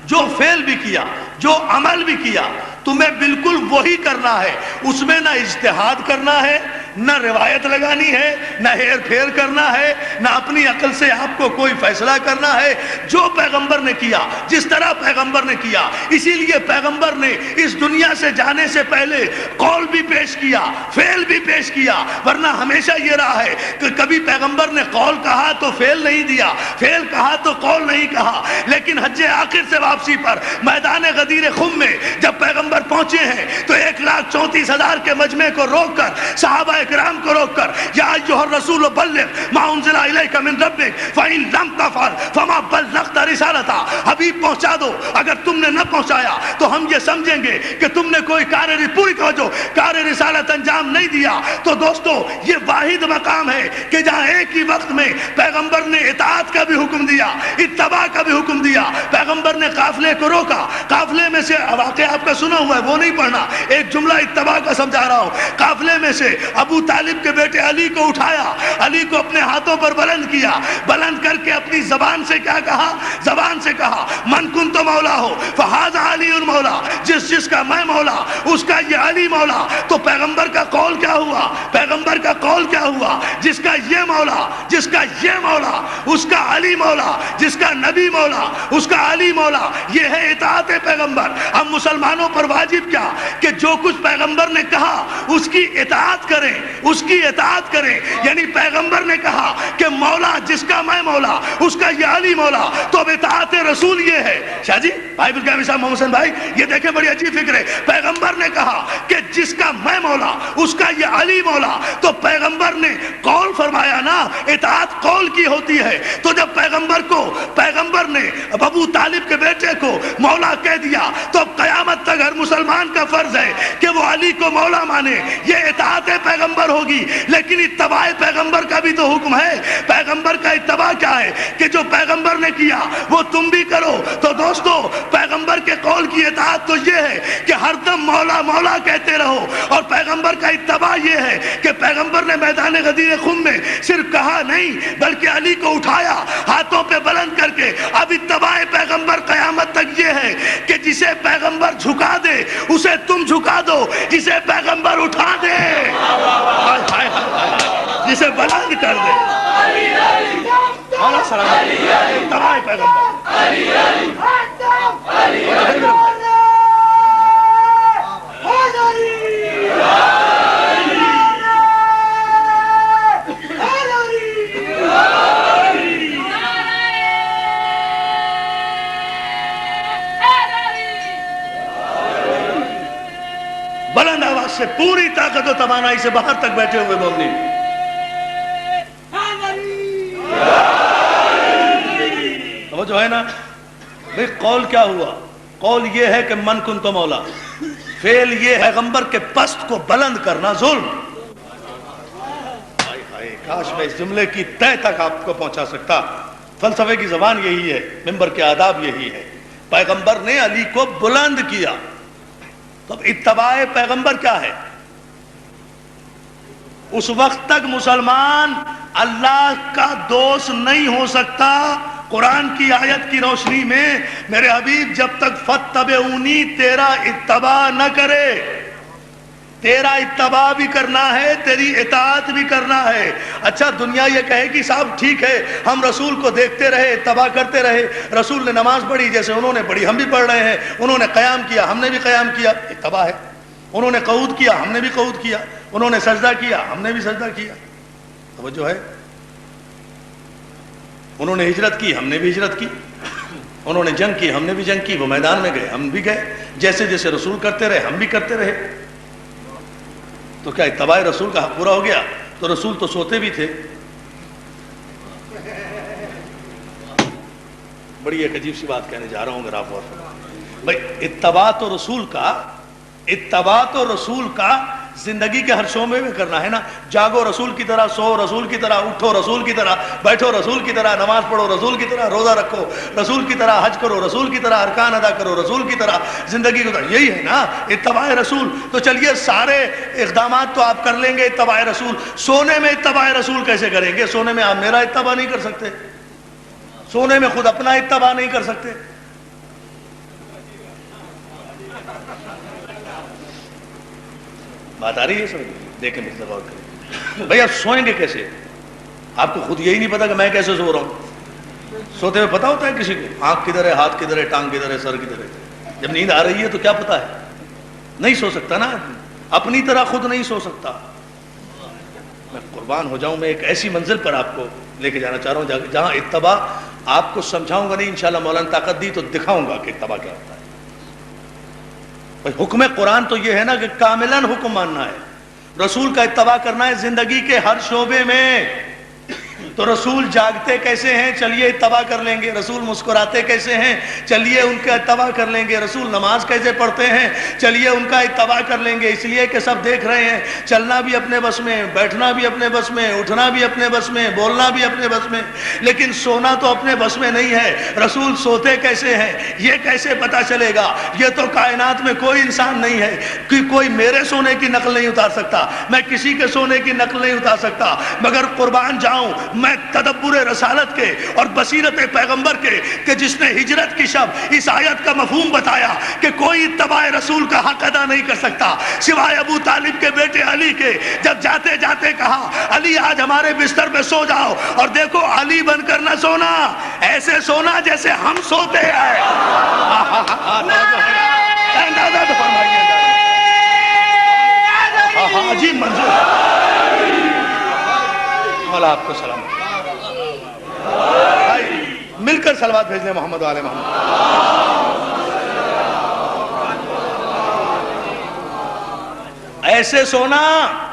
جو فعل بھی کیا، جو عمل بھی کیا، تمہیں بالکل وہی کرنا ہے، اس میں نہ اجتہاد کرنا ہے، نہ روایت لگانی ہے، نہ ہیر پھیر کرنا ہے، نہ اپنی عقل سے آپ کو کوئی فیصلہ کرنا ہے۔ جو پیغمبر نے کیا، جس طرح پیغمبر نے کیا، اسی لیے پیغمبر نے اس دنیا سے جانے سے پہلے قول بھی پیش کیا، فعل بھی پیش کیا، ورنہ ہمیشہ یہ رہا ہے کہ کبھی پیغمبر نے قول کہا تو فعل نہیں دیا، فعل کہا تو قول نہیں کہا۔ لیکن حج آخر سے واپسی پر میدان غدیر خم میں جب پیغمبر پہنچے ہیں تو 1,34,000 کے مجمع کو روک کر، صحابہ اکرام کو روک کر، یا ایھا الرسول بلغ ما انزل الیک من ربک فإن لم تفعل فما بلغت رسالتہ، حبیب پہنچا دو، اگر تم نے نہ پہنچایا تو ہم یہ سمجھیں گے کہ تم نے کوئی پوری توجہ کار رسالت انجام نہیں دیا۔ تو دوستو یہ واحد مقام ہے کہ جہاں ایک ہی وقت میں پیغمبر نے اطاعت کا بھی حکم دیا، اتباع کا بھی حکم دیا۔ پیغمبر نے قافلے کو روکا، قافلے میں سے واقعہ آپ کا سنا ہوا ہے، وہ نہیں پڑھنا، ایک جملہ اتباع کا سمجھا رہا ہوں۔ قافلے میں سے ابو طالب کے بیٹے علی کو اٹھایا، علی کو اپنے ہاتھوں پر بلند کیا، بلند کر کے اپنی زبان سے کیا کہا؟ زبان سے کہا من کنت مولا ہو فہذا علی مولا، جس کا میں مولا اس کا یہ علی مولا۔ تو پیغمبر کا قول کیا ہوا؟ پیغمبر کا قول کیا ہوا؟ جس کا یہ مولا، جس کا یہ مولا اس کا علی مولا، جس کا نبی مولا اس کا علی مولا۔ یہ ہے اطاعت پیغمبر۔ ہم مسلمانوں پر واجب کیا کہ جو کچھ پیغمبر نے کہا اس کی اطاعت کریں، اس کی اطاعت کریں۔ یعنی پیغمبر نے کہا کہ مولا جس کا میں مولا اس کا یہ علی مولا، تو اب اطاعت رسول یہ ہے۔ شاہ جی بھائی بالکل صاحب محمد حسین بھائی یہ دیکھیں بڑی عجیب فکر ہے۔ پیغمبر نے کہا کہ جس کا میں مولا اس کا یہ علی مولا، تو پیغمبر نے قول فرمایا نا، اطاعت قول کی ہوتی ہے۔ تو جب پیغمبر نے ابو طالب کے بیٹے کو مولا کہہ دیا تو اب قیامت تک ہر مسلمان کا فرض ہے کہ وہ علی کو مولا مانے۔ یہ اطاعت پیغمبر ہوگی، لیکن اتباع پیغمبر کا بھی تو حکم ہے۔ پیغمبر کا اتباع کیا ہے کہ جو پیغمبر نے کیا وہ تم بھی کرو۔ تو دوستو پیغمبر کے قول کی اطاعت تو یہ ہے کہ ہر دم مولا مولا کہتے رہو، اور پیغمبر کا اتباع یہ ہے کہ پیغمبر نے میدان غدیر خم میں صرف کہا نہیں بلکہ علی کو اٹھایا ہاتھوں پہ بلند کر کے۔ اب اتباع پیغمبر قیامت تک یہ ہے کہ جسے پیغمبر جھکا دے اسے تم جھکا دو، جسے پیغمبر اٹھا دے، جسے بلند کر دے، اتباع پیغمبر۔ بلند آواز سے پوری طاقت و توانائی سے باہر تک بیٹھے ہوئے مومنین، وہ جو ہے نا بھئی قول کیا ہوا؟ قول یہ ہے کہ من کنت مولا، فعل یہ پیغمبر کے پست کو بلند کرنا ظلم۔ کاش میں اس جملے کی تہ تک آپ کو پہنچا سکتا۔ فلسفے کی زبان یہی ہے، منبر کے آداب یہی ہے۔ پیغمبر نے علی کو بلند کیا، تو اتباع پیغمبر کیا ہے؟ اس وقت تک مسلمان اللہ کا دوست نہیں ہو سکتا۔ قرآن کی آیت کی روشنی میں میرے حبیب جب تک فاتبعونی تیرا اتباع نہ کرے، تیرا اتباع بھی کرنا ہے، تیری اطاعت بھی کرنا ہے۔ اچھا دنیا یہ کہے کہ صاحب ٹھیک ہے ہم رسول کو دیکھتے رہے، اتباع کرتے رہے، رسول نے نماز پڑھی جیسے انہوں نے پڑھی ہم بھی پڑھ رہے ہیں، انہوں نے قیام کیا ہم نے بھی قیام کیا، اتباع ہے۔ انہوں نے قعود کیا ہم نے بھی قعود کیا، انہوں نے سجدہ کیا ہم نے بھی سجدہ کیا۔ توجہ ہے؟ انہوں نے ہجرت کی ہم نے بھی ہجرت کی، انہوں نے جنگ کی ہم نے بھی جنگ کی، وہ میدان میں گئے ہم بھی گئے، جیسے جیسے رسول کرتے رہے ہم بھی کرتے رہے۔ تو کیا اتباع رسول کا حق پورا ہو گیا؟ تو رسول تو سوتے بھی تھے۔ بڑی ایک عجیب سی بات کہنے جا رہا ہوں، اگر آپ غور کریں بھائی، اتباع تو رسول کا زندگی کے ہر شعبے میں کرنا ہے نا۔ جاگو رسول کی طرح، سو رسول کی طرح، اٹھو رسول کی طرح، بیٹھو رسول کی طرح، نماز پڑھو رسول کی طرح، روزہ رکھو رسول کی طرح، حج کرو رسول کی طرح، ارکان ادا کرو رسول کی طرح، زندگی گزارو، یہی ہے نا اتباع رسول۔ تو چلیے سارے اقدامات تو آپ کر لیں گے اتباع رسول، سونے میں اتباع رسول کیسے کریں گے؟ سونے میں آپ میرا اتباع نہیں کر سکتے، سونے میں خود اپنا اتباع نہیں کر سکتے۔ بات آ رہی ہے سمجھ؟ دیکھیں میرے غور کریں۔ بھئی اب سوئیں گے کیسے؟ آپ کو خود یہی نہیں پتا کہ میں کیسے سو رہا ہوں؟ سوتے ہوئے پتا ہوتا ہے کسی کو آنکھ کدھر ہے، ہاتھ کدھر ہے، ٹانگ کدھر ہے، سر کدھر ہے؟ جب نیند آ رہی ہے تو کیا پتا ہے؟ نہیں سو سکتا نا، اپنی طرح خود نہیں سو سکتا۔ میں قربان ہو جاؤں، میں ایک ایسی منزل پر آپ کو لے کے جانا چاہ رہا ہوں جہاں اتباع آپ کو سمجھاؤں گا نہیں، انشاءاللہ مولانا طاقت دی تو دکھاؤں گا کہ اتباع کیا ہوتا ہے۔ حکم قرآن تو یہ ہے نا کہ کاملاً حکم ماننا ہے، رسول کا اتباع کرنا ہے زندگی کے ہر شعبے میں۔ تو رسول جاگتے کیسے ہیں، چلیے اتباع کر لیں گے۔ رسول مسکراتے کیسے ہیں، چلیے ان کا اتباع کر لیں گے۔ رسول نماز کیسے پڑھتے ہیں، چلیے ان کا اتباع کر لیں گے۔ اس لیے کہ سب دیکھ رہے ہیں، چلنا بھی اپنے بس میں، بیٹھنا بھی اپنے بس میں، اٹھنا بھی اپنے بس میں، بولنا بھی اپنے بس میں، لیکن سونا تو اپنے بس میں نہیں ہے۔ رسول سوتے کیسے ہیں یہ کیسے پتا چلے گا؟ یہ تو کائنات میں کوئی انسان نہیں ہے کہ کوئی میرے سونے کی نقل نہیں اتار سکتا، میں کسی کے سونے کی نقل نہیں اتار سکتا، مگر قربان جاؤں میں تدبر رسالت کے اور بصیرت پیغمبر کے کہ جس نے ہجرت کی شب اس آیت کا مفہوم بتایا کہ کوئی اتباع رسول کا حق ادا نہیں کر سکتا سوائے ابو طالب کے بیٹے علی کے۔ جب جاتے جاتے کہا علی آج ہمارے بستر پہ سو جاؤ، اور دیکھو علی بن کر نہ سونا، ایسے سونا جیسے ہم سوتے ہیں۔ اندازہ تو فرمائیے، عجیب منظور۔ مولا آپ کو سلام، مل کر صلوات بھیج لیں محمد و آل محمد۔ ایسے سونا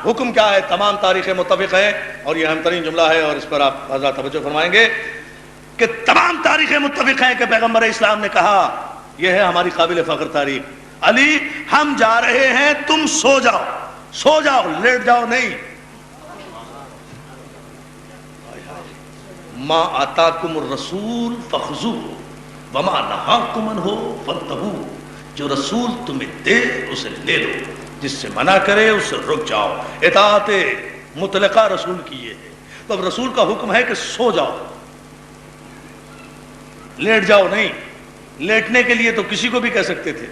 حکم کیا ہے؟ تمام تاریخیں متفق ہیں، اور یہ اہم ترین جملہ ہے اور اس پر آپ حضرات توجہ فرمائیں گے کہ تمام تاریخیں متفق ہیں کہ پیغمبر اسلام نے کہا، یہ ہے ہماری قابل فخر تاریخ، علی ہم جا رہے ہیں، تم سو جاؤ، سو جاؤ، لیٹ جاؤ نہیں۔ ما آتاکم الرسول فخذوہ وما نہاکم عنہ فانتہوا، جو رسول تمہیں دے اسے لے لو، جس سے منع کرے اس سے رک جاؤ۔ اطاعت مطلقہ رسول کی یہ ہے۔ تو اب رسول کا حکم ہے کہ سو جاؤ، لیٹ جاؤ نہیں۔ لیٹنے کے لیے تو کسی کو بھی کہہ سکتے تھے،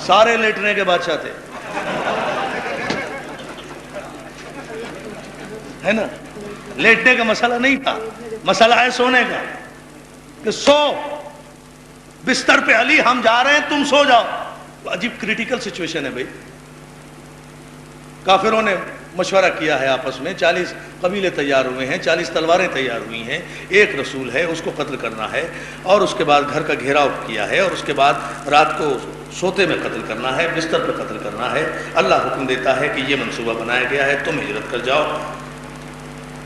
سارے لیٹنے کے بادشاہ تھے، ہے نا؟ لیٹنے کا مسئلہ نہیں تھا، مسئلہ ہے سونے کا، کہ سو بستر پہ علی ہم جا رہے ہیں تم سو جاؤ۔ عجیب کریٹیکل سچویشن ہے بھائی۔ کافروں نے مشورہ کیا ہے آپس میں، 40 قبیلے تیار ہوئے ہیں، 40 تلواریں تیار ہوئی ہیں، ایک رسول ہے اس کو قتل کرنا ہے، اور اس کے بعد گھر کا گھیراؤ کیا ہے، اور اس کے بعد رات کو سوتے میں قتل کرنا ہے، بستر پہ قتل کرنا ہے۔ اللہ حکم دیتا ہے کہ یہ منصوبہ بنایا گیا ہے، تم ہجرت کر جاؤ،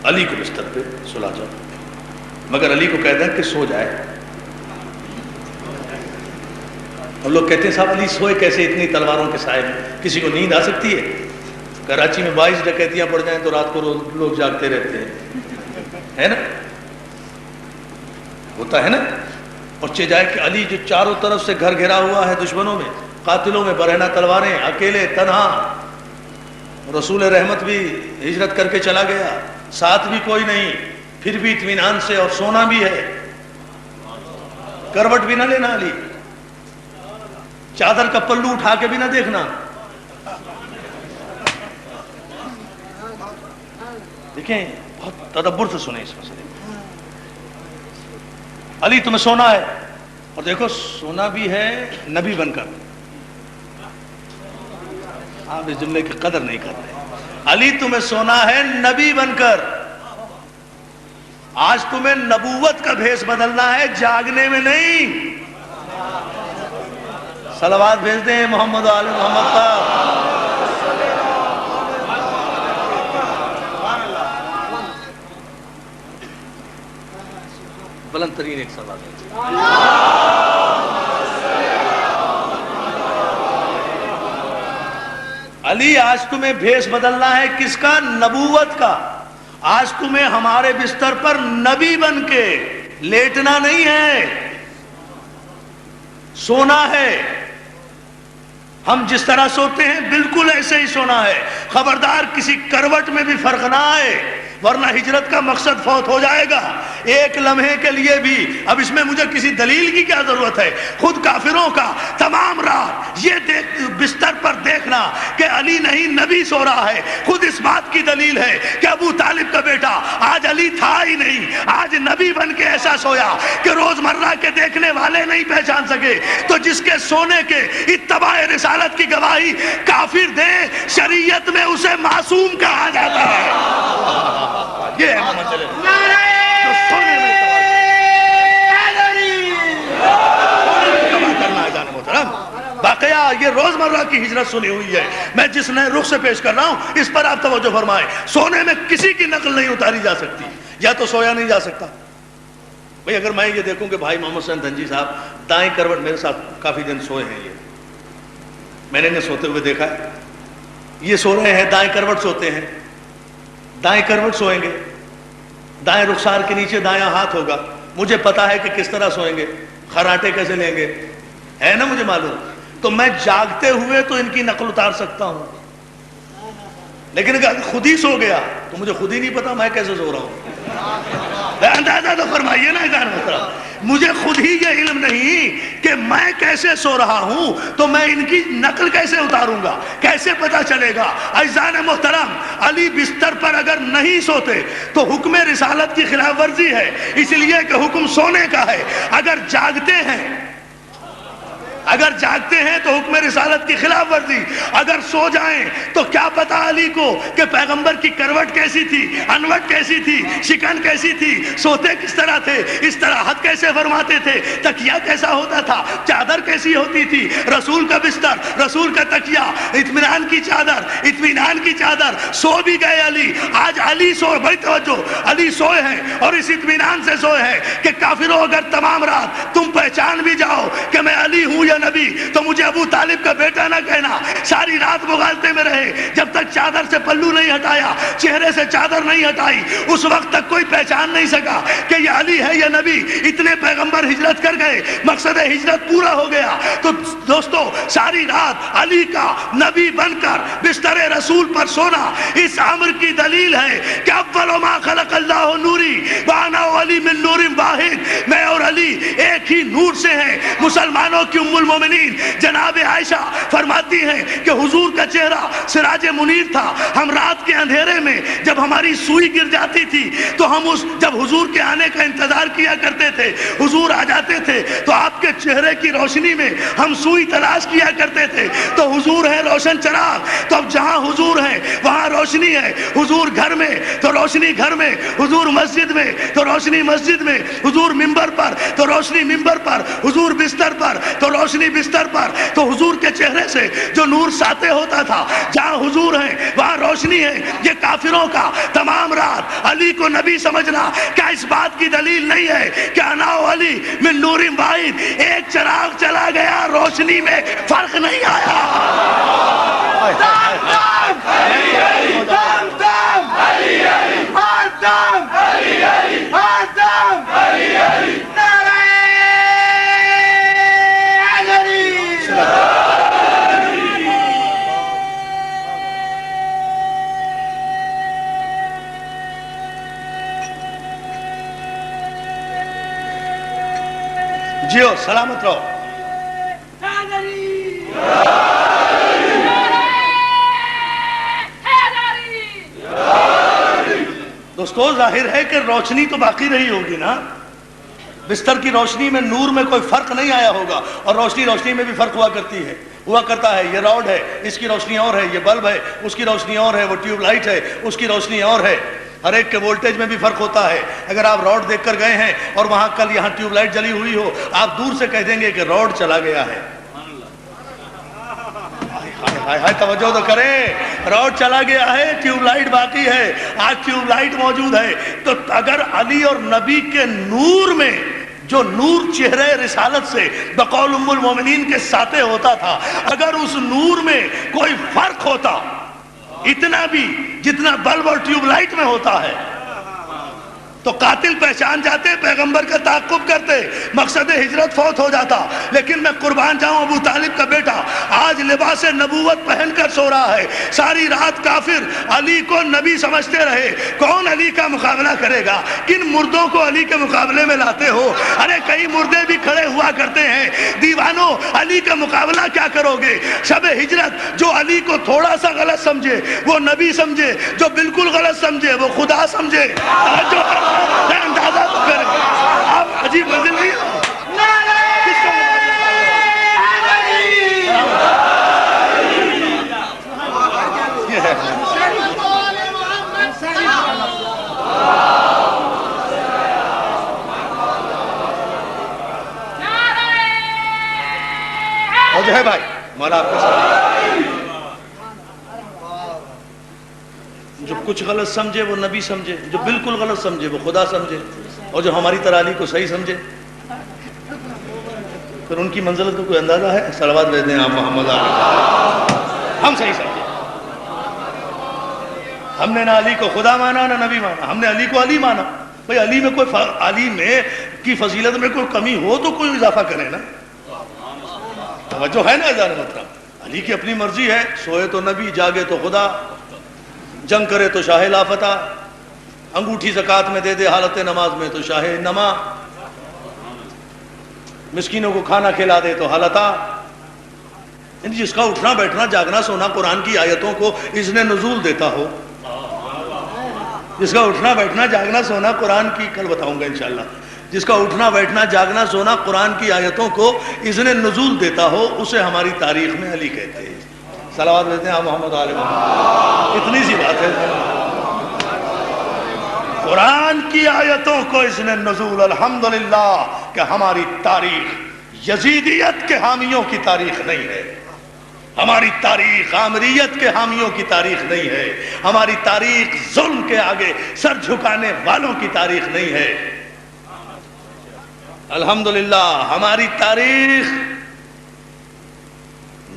علی کو بستر پہ سلا جاؤ، مگر علی کو کہہ دیں کہ سو جائے۔ ہم لوگ کہتے ہیں صاحب علی سوئے کیسے اتنی تلواروں کے سائے میں؟ کسی کو نیند آ سکتی ہے؟ کراچی میں 22 ڈکیتیاں پڑ جائیں تو رات کو لوگ جاگتے رہتے ہیں، ہے نا؟ ہوتا ہے نا؟ اور چہ جائے کہ علی جو چاروں طرف سے گھر گھرا ہوا ہے دشمنوں میں، قاتلوں میں، برہنہ تلواریں، اکیلے تنہا، رسول رحمت بھی ہجرت کر کے چلا گیا، ساتھ بھی کوئی نہیں، پھر بھی اطمینان سے، اور سونا بھی ہے، کروٹ بھی نہ لینا علی، چادر کا پلو اٹھا کے بھی نہ دیکھنا۔ دیکھیں بہت تدبر سے سنیں اس مسئلے میں۔ علی تمہیں سونا ہے، اور دیکھو سونا بھی ہے نبی بن کر۔ آپ اس جملے کی قدر نہیں کر رہے۔ علی تمہیں سونا ہے نبی بن کر، آج تمہیں نبوت کا بھیس بدلنا ہے، جاگنے میں نہیں۔ صلوات بھیج دیں محمد و آل محمد پر۔ بلند ترین ایک صلوات ہے۔ علی آج تمہیں بھیس بدلنا ہے کس کا؟ نبوت کا۔ آج تمہیں ہمارے بستر پر نبی بن کے لیٹنا نہیں ہے، سونا ہے۔ ہم جس طرح سوتے ہیں بالکل ایسے ہی سونا ہے، خبردار کسی کروٹ میں بھی فرق نہ آئے، ورنہ ہجرت کا مقصد فوت ہو جائے گا ایک لمحے کے لیے بھی. اب اس میں مجھے کسی دلیل کی کیا ضرورت ہے؟ خود کافروں کا تمام رات یہ بستر پر دیکھنا کہ علی نہیں نبی سو رہا ہے، خود اس بات کی دلیل ہے کہ ابو طالب کا بیٹا آج علی تھا ہی نہیں، آج نبی بن کے ایسا سویا کہ روزمرہ کے دیکھنے والے نہیں پہچان سکے. تو جس کے سونے کے اتباع رسالت کی گواہی کافر دے، شریعت میں اسے معصوم کہا جاتا ہے. یہ ہے محمد صلی اللہ علیہ وسلم. تو سونے میں کرنا ہے جانے محترم. واقعہ یہ روزمرہ کی ہجرت سنی ہوئی ہے. میں جس نئے رخ سے پیش کر رہا ہوں اس پر آپ توجہ فرمائیں. سونے میں کسی کی نقل نہیں اتاری جا سکتی، یا تو سویا نہیں جا سکتا. بھئی اگر میں یہ دیکھوں کہ بھائی محمد حسین دھنجی صاحب دائیں کروٹ میرے ساتھ کافی دن سوئے ہیں، یہ میں نے انہیں سوتے ہوئے دیکھا ہے. یہ سو رہے ہیں دائیں کروٹ سوتے ہیں، دائیں کروٹ سوئیں گے، دائیں رخسار کے نیچے دایاں ہاتھ ہوگا. مجھے پتا ہے کہ کس طرح سوئیں گے، خراٹے کیسے لیں گے، ہے نا مجھے معلوم. تو میں جاگتے ہوئے تو ان کی نقل اتار سکتا ہوں، لیکن اگر خود ہی سو گیا تو مجھے خود ہی نہیں پتا میں کیسے سو رہا ہوں. اندازہ تو فرمائیے نا جان محترم. مجھے خود ہی یہ علم نہیں کہ میں کیسے سو رہا ہوں تو میں ان کی نقل کیسے اتاروں گا، کیسے پتا چلے گا؟ عزیزان محترم، علی بستر پر اگر نہیں سوتے تو حکم رسالت کی خلاف ورزی ہے، اس لیے کہ حکم سونے کا ہے. اگر جاگتے ہیں تو حکم رسالت کی خلاف ورزی. اگر سو جائیں تو کیا پتا علی کو کہ پیغمبر کی کروٹ کیسی تھی، انوٹ کیسی تھی، شکن کیسی تھی، سوتے کس طرح تھے، استراحت کیسے فرماتے تھے، تکیہ کیسا ہوتا تھا، چادر کیسی ہوتی تھی، رسول کا بستر، رسول کا تکیہ، اطمینان کی چادر، اطمینان کی چادر. سو بھی گئے علی. آج علی سو، بڑی توجہ، علی سوئے ہیں اور اس اطمینان سے سوئے ہیں کہ کافروں اگر تمام رات تم پہچان بھی جاؤ کہ میں علی ہوں یا نبی تو مجھے ابو طالب کا بیٹا نہ کہنا. ساری رات مغالطے میں رہے، جب تک چادر سے پلو نہیں ہٹایا، چہرے سے چادر نہیں ہٹائی، اس وقت تک کوئی پہچان نہیں سکا کہ یہ علی ہے یا نبی. اتنے پیغمبر ہجرت کر گئے، مقصد ہجرت پورا ہو گیا. تو دوستو ساری رات علی کا نبی بن کر بستر رسول پر سونا اس امر کی دلیل ہے کہ اول ما خلق اللہ نوری وانا علی من نور واحد. میں اور علی ایک ہی نور سے ہیں. مسلمانوں کی ام المومنین جناب عائشہ فرماتی ہیں کہ حضور کا چہرہ سراج منیر تھا. ہم رات کے اندھیرے میں جب ہماری سوئی گر جاتی تھی تو ہم جب حضور کے آنے کا انتظار کیا کرتے تھے، حضور آ جاتے تھے تو آپ کے چہرے کی روشنی میں ہم سوئی تلاش کیا کرتے تھے. تو حضور ہے روشن چراغ. تو اب جہاں حضور ہے وہاں روشنی ہے. حضور گھر میں تو روشنی گھر میں، حضور مسجد میں تو روشنی مسجد میں، حضور منبر پر تو روشنی منبر پر، حضور بستر پر تو روشنی بستر پر. تو حضور کے چہرے سے جو نور ساطع ہوتا تھا، جہاں حضور ہیں وہاں روشنی ہے. یہ کافروں کا تمام رات علی کو نبی سمجھنا کیا اس بات کی دلیل نہیں ہے کہ انا علی من نور واحد؟ ایک چراغ چلا گیا، روشنی میں فرق نہیں آیا. جیو سلامت رہو. دوستو ظاہر ہے کہ روشنی تو باقی رہی ہوگی نا. بستر کی روشنی میں نور میں کوئی فرق نہیں آیا ہوگا. اور روشنی میں بھی فرق ہوا کرتا ہے. یہ راڈ ہے، اس کی روشنی اور ہے. یہ بلب ہے، اس کی روشنی اور ہے. وہ ٹیوب لائٹ ہے، اس کی روشنی اور ہے. ہر ایک کے وولٹیج میں بھی فرق ہوتا ہے. اگر آپ روڈ دیکھ کر گئے ہیں اور وہاں کل یہاں ٹیوب لائٹ جلی ہوئی ہو، آپ دور سے کہہ دیں گے کہ روڈ چلا گیا ہے. توجہ تو کریں، روڈ چلا گیا ہے، ٹیوب لائٹ باقی ہے. آج ٹیوب لائٹ موجود ہے. تو اگر علی اور نبی کے نور میں جو نور چہرے رسالت سے بقول ام المومنین کے ساتے ہوتا تھا، اگر اس نور میں کوئی فرق ہوتا اتنا بھی جتنا بلب اور ٹیوب لائٹ میں ہوتا ہے، تو قاتل پہچان جاتے، پیغمبر کا تعاقب کرتے، مقصد ہجرت فوت ہو جاتا. لیکن میں قربان جاؤں ابو طالب کا بیٹا آج لباس نبوت پہن کر سو رہا ہے. ساری رات کافر علی کو نبی سمجھتے رہے. کون علی کا مقابلہ کرے گا؟ کن مردوں کو علی کے مقابلے میں لاتے ہو؟ ارے کئی مردے بھی کھڑے ہوا کرتے ہیں. دیوانوں، علی کا مقابلہ کیا کرو گے؟ شب ہجرت جو علی کو تھوڑا سا غلط سمجھے وہ نبی سمجھے، جو بالکل غلط سمجھے وہ خدا سمجھے. جو اندازہ تو کریں، آپ عجیب منزل نہیں ہو. اور جو ہے بھائی مولا آپ کے ساتھ، جو کچھ غلط سمجھے وہ نبی سمجھے، جو بالکل غلط سمجھے وہ خدا سمجھے، اور جو ہماری طرح علی کو صحیح سمجھے پھر ان کی منزلت کو کوئی اندازہ ہے؟ صلوات بھیج دیں آپ محمد علیہ. ہم صحیح سمجھے، ہم نے نہ علی کو خدا مانا نہ نبی مانا، ہم نے علی کو علی مانا. بھئی علی میں کوئی علی میں کی فضیلت میں کوئی کمی ہو تو کوئی اضافہ کرے نا. توجہ ہے نا اذان محترم؟ علی کی اپنی مرضی ہے، سوئے تو نبی، جاگے تو خدا، جنگ کرے تو شاہ لافتہ، انگوٹھی زکوٰۃ میں دے دے حالت نماز میں تو شاہ نما، مسکینوں کو کھانا کھلا دے تو حالتا. جس کا اٹھنا بیٹھنا جاگنا سونا قرآن کی آیتوں کو اذن نزول دیتا ہو، جس کا اٹھنا بیٹھنا جاگنا سونا قرآن کی، کل بتاؤں گا انشاءاللہ، جس کا اٹھنا بیٹھنا جاگنا سونا قرآن کی آیتوں کو اذن نزول دیتا ہو، اسے ہماری تاریخ میں علی کہتے ہیں. صلوات دیتے ہیں آپ محمد علیہ محمد. اتنی سی بات ہے. قرآن کی آیتوں کو اذن نزول، الحمدللہ کہ ہماری تاریخ یزیدیت کے حامیوں کی تاریخ نہیں ہے، ہماری تاریخ عامریت کے حامیوں کی تاریخ نہیں ہے، ہماری تاریخ ظلم کے آگے سر جھکانے والوں کی تاریخ نہیں ہے. الحمدللہ ہماری تاریخ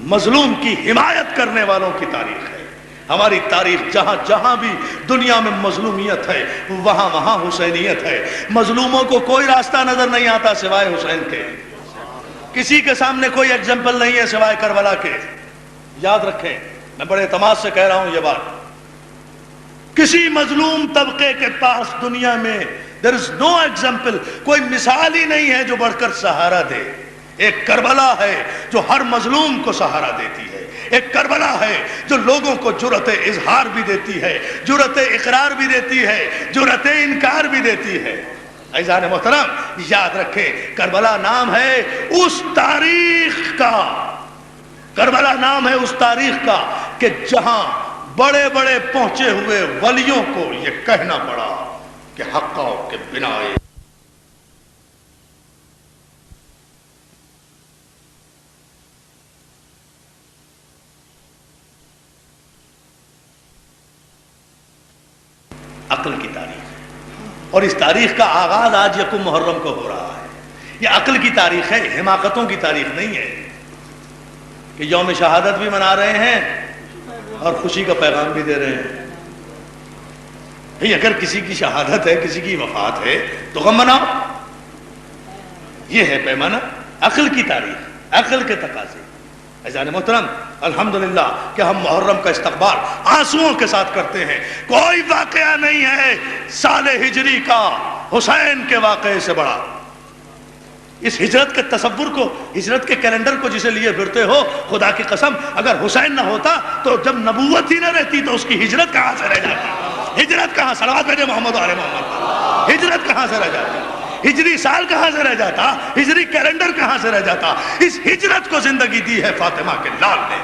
مظلوم کی حمایت کرنے والوں کی تاریخ ہے. ہماری تاریخ جہاں جہاں بھی دنیا میں مظلومیت ہے وہاں وہاں حسینیت ہے. مظلوموں کو کوئی راستہ نظر نہیں آتا سوائے حسین کے، کسی کے سامنے کوئی ایگزامپل نہیں ہے سوائے کربلا کے. یاد رکھیں، میں بڑے اعتماد سے کہہ رہا ہوں یہ بات، کسی مظلوم طبقے کے پاس دنیا میں there is no example، کوئی مثال ہی نہیں ہے جو بڑھ کر سہارا دے. ایک کربلا ہے جو ہر مظلوم کو سہارا دیتی ہے، ایک کربلا ہے جو لوگوں کو جرأت اظہار بھی دیتی ہے، جرأت اقرار بھی دیتی ہے، جرأت انکار بھی دیتی ہے. عزیزان محترم یاد رکھیں، کربلا نام ہے اس تاریخ کا، کربلا نام ہے اس تاریخ کا کہ جہاں بڑے بڑے پہنچے ہوئے ولیوں کو یہ کہنا پڑا کہ حقہ کے بنا عقل کی تاریخ ہے. اور اس تاریخ کا آغاز آج یکم محرم کو ہو رہا ہے. یہ عقل کی تاریخ ہے، حماقتوں کی تاریخ نہیں ہے کہ یوم شہادت بھی منا رہے ہیں اور خوشی کا پیغام بھی دے رہے ہیں. اگر کسی کی شہادت ہے، کسی کی وفات ہے تو غم مناؤ. یہ ہے پیمانہ عقل کی تاریخ، عقل کے تقاضے. عزیزان محترم الحمدللہ کہ ہم محرم کا استقبال آنسوؤں کے ساتھ کرتے ہیں. کوئی واقعہ نہیں ہے سال ہجری کا حسین کے واقعے سے بڑا. اس ہجرت کے تصور کو، ہجرت کے کیلنڈر کو جسے لیے پھرتے ہو، خدا کی قسم اگر حسین نہ ہوتا تو جب نبوت ہی نہ رہتی تو اس کی ہجرت کہاں سے رہ جاتی؟ ہجرت کہاں؟ صلوات بھیجے محمد علیہ محمد. ہجرت کہاں سے رہ جاتی؟ ہجری سال کہاں سے رہ جاتا؟ ہجری کیلنڈر کہاں سے رہ جاتا؟ اس ہجرت کو زندگی دی ہے فاطمہ کے لال نے.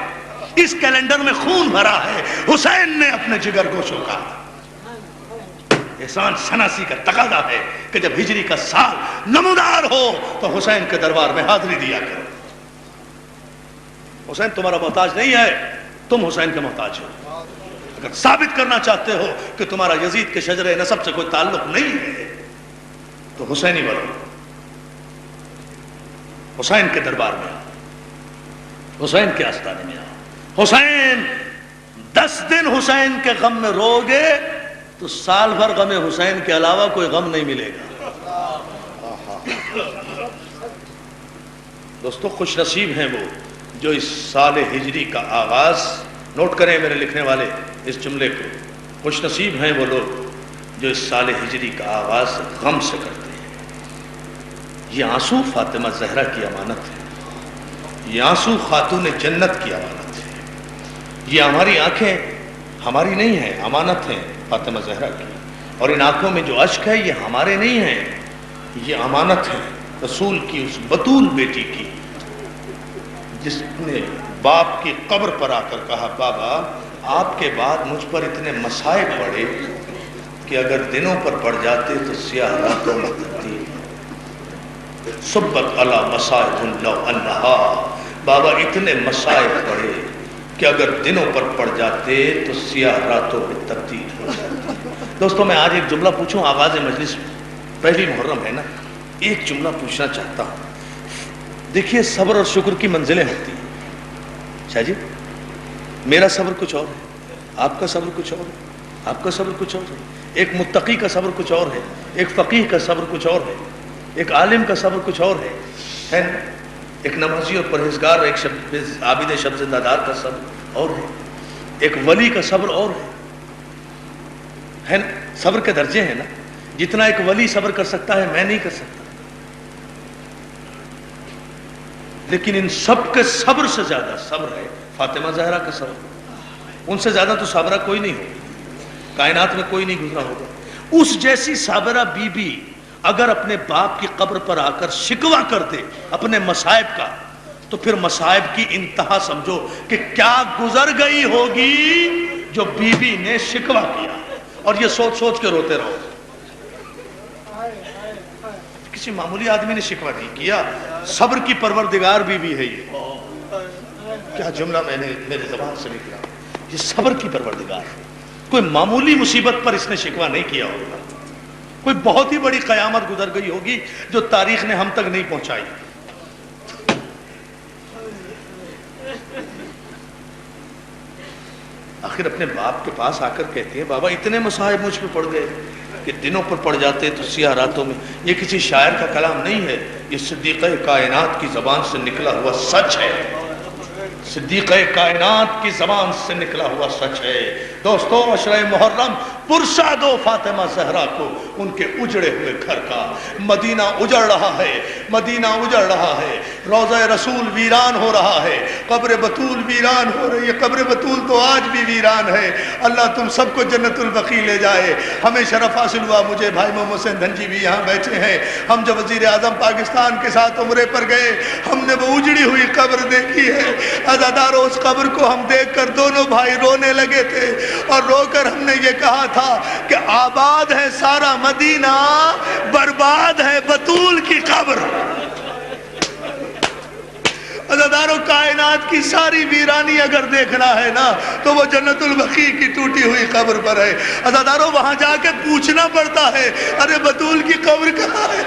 اس کیلنڈر میں خون بھرا ہے حسین نے اپنے جگر گوشوں کا. احسان شناسی کا تقاضا ہے کہ جب ہجری کا سال نمودار ہو تو حسین کے دربار میں حاضری دیا کرو. حسین تمہارا محتاج نہیں ہے، تم حسین کے محتاج ہو. اگر ثابت کرنا چاہتے ہو کہ تمہارا یزید کے شجرے نسب سے کوئی تعلق نہیں ہے تو حسینی بنو. حسین کے دربار میں آؤ، حسین کے آستانے میں آؤ. حسین 10 دن حسین کے غم میں رو گے تو سال بھر غم حسین کے علاوہ کوئی غم نہیں ملے گا. دوستو خوش نصیب ہیں وہ جو اس سال ہجری کا آغاز، نوٹ کریں میرے لکھنے والے اس جملے کو، خوش نصیب ہیں وہ لوگ جو اس سال ہجری کا آغاز غم سے کرتے ہیں. یہ آنسو فاطمہ زہرا کی امانت ہے، یہ آنسو خاتون جنت کی امانت ہے. یہ ہماری آنکھیں ہماری نہیں ہیں، امانت ہیں فاطمہ زہرا کی. اور ان آنکھوں میں جو اشک ہے یہ ہمارے نہیں ہیں، یہ امانت ہے رسول کی اس بطول بیٹی کی، جس نے باپ کی قبر پر آ کر کہا بابا آپ کے بعد مجھ پر اتنے مصائب پڑے کہ اگر دنوں پر پڑ جاتے تو سیاہ راتوں میں تبدیل. صبت علی مصائب لو انہا، بابا اتنے مصائب پڑے کہ اگر دنوں پر پڑ جاتے تو سیاہ راتوں میں تبدیل ہو جاتی. دوستوں میں آج ایک جملہ پوچھوں، آغاز مجلس پہلی محرم ہے نا، ایک جملہ پوچھنا چاہتا ہوں. دیکھیے صبر اور شکر کی منزلیں ہوتی ہیں. شاہ جی میرا صبر کچھ اور ہے، آپ کا صبر کچھ اور ہے، آپ کا صبر کچھ اور ہے. ایک متقی کا صبر کچھ اور ہے، ایک فقیہ کا صبر کچھ اور ہے، ایک عالم کا صبر کچھ اور ہے نا؟ ایک نمازی اور پرہیزگار، ایک عابد شب زندہ دار کا صبر اور ہے، ایک ولی کا صبر اور ہے نا؟ صبر کے درجے ہیں نا. جتنا ایک ولی صبر کر سکتا ہے میں نہیں کر سکتا. لیکن ان سب کے صبر سے زیادہ صبر ہے فاطمہ زہرا کا صبر. ان سے زیادہ تو صابرہ کوئی نہیں ہوگا، کائنات میں کوئی نہیں گزرا ہوگا. اس جیسی صابرہ بی بی اگر اپنے باپ کی قبر پر آ کر شکوہ کر دے اپنے مصائب کا، تو پھر مصائب کی انتہا سمجھو کہ کیا گزر گئی ہوگی جو بی بی نے شکوہ کیا. اور یہ سوچ سوچ کے روتے رہو. کسی معمولی آدمی نے شکوہ نہیں کیا، صبر کی پروردگار بی بی ہے. یہ کیا جملہ میں نے میرے زبان سے نکلا، یہ صبر کی پروردگار ہے. کوئی معمولی مصیبت پر اس نے شکوہ نہیں کیا ہوگا، کوئی بہت ہی بڑی قیامت گزر گئی ہوگی جو تاریخ نے ہم تک نہیں پہنچائی. آخر اپنے باپ کے پاس آ کر کہتے ہیں بابا اتنے مصائب مجھ پہ پڑ گئے کہ دنوں پر پڑ جاتے تو سیاہ راتوں میں. یہ کسی شاعر کا کلام نہیں ہے، یہ صدیقہ کائنات کی زبان سے نکلا ہوا سچ ہے. صدیقہ کائنات کی زبان سے نکلا ہوا سچ ہے. دوستو عشرہ محرم پرسا دو فاطمہ زہرا کو ان کے اجڑے ہوئے گھر کا. مدینہ اجڑ رہا ہے، مدینہ اجڑ رہا ہے، روضہ رسول ویران ہو رہا ہے، قبر بطول ویران ہو رہی ہے. قبر بطول تو آج بھی ویران ہے. اللہ تم سب کو جنت البقیع لے جائے. ہمیں شرف حاصل ہوا، مجھے بھائی محمد حسین دھنجی بھی یہاں بیٹھے ہیں. ہم جب وزیر اعظم پاکستان کے ساتھ عمرے پر گئے ہم نے وہ اجڑی ہوئی قبر دیکھی ہے. عزادارو اس قبر کو ہم دیکھ کر دونوں بھائی رونے لگے تھے اور رو کر ہم نے یہ کہا تھا کہ آباد ہے سارا مدینہ، برباد ہے بطول کی قبر. عزادارو کائنات کی ساری ویرانی اگر دیکھنا ہے نا تو وہ جنت البقیع کی ٹوٹی ہوئی قبر پر ہے. عزادارو وہاں جا کے پوچھنا پڑتا ہے ارے بطول کی قبر کہاں ہے.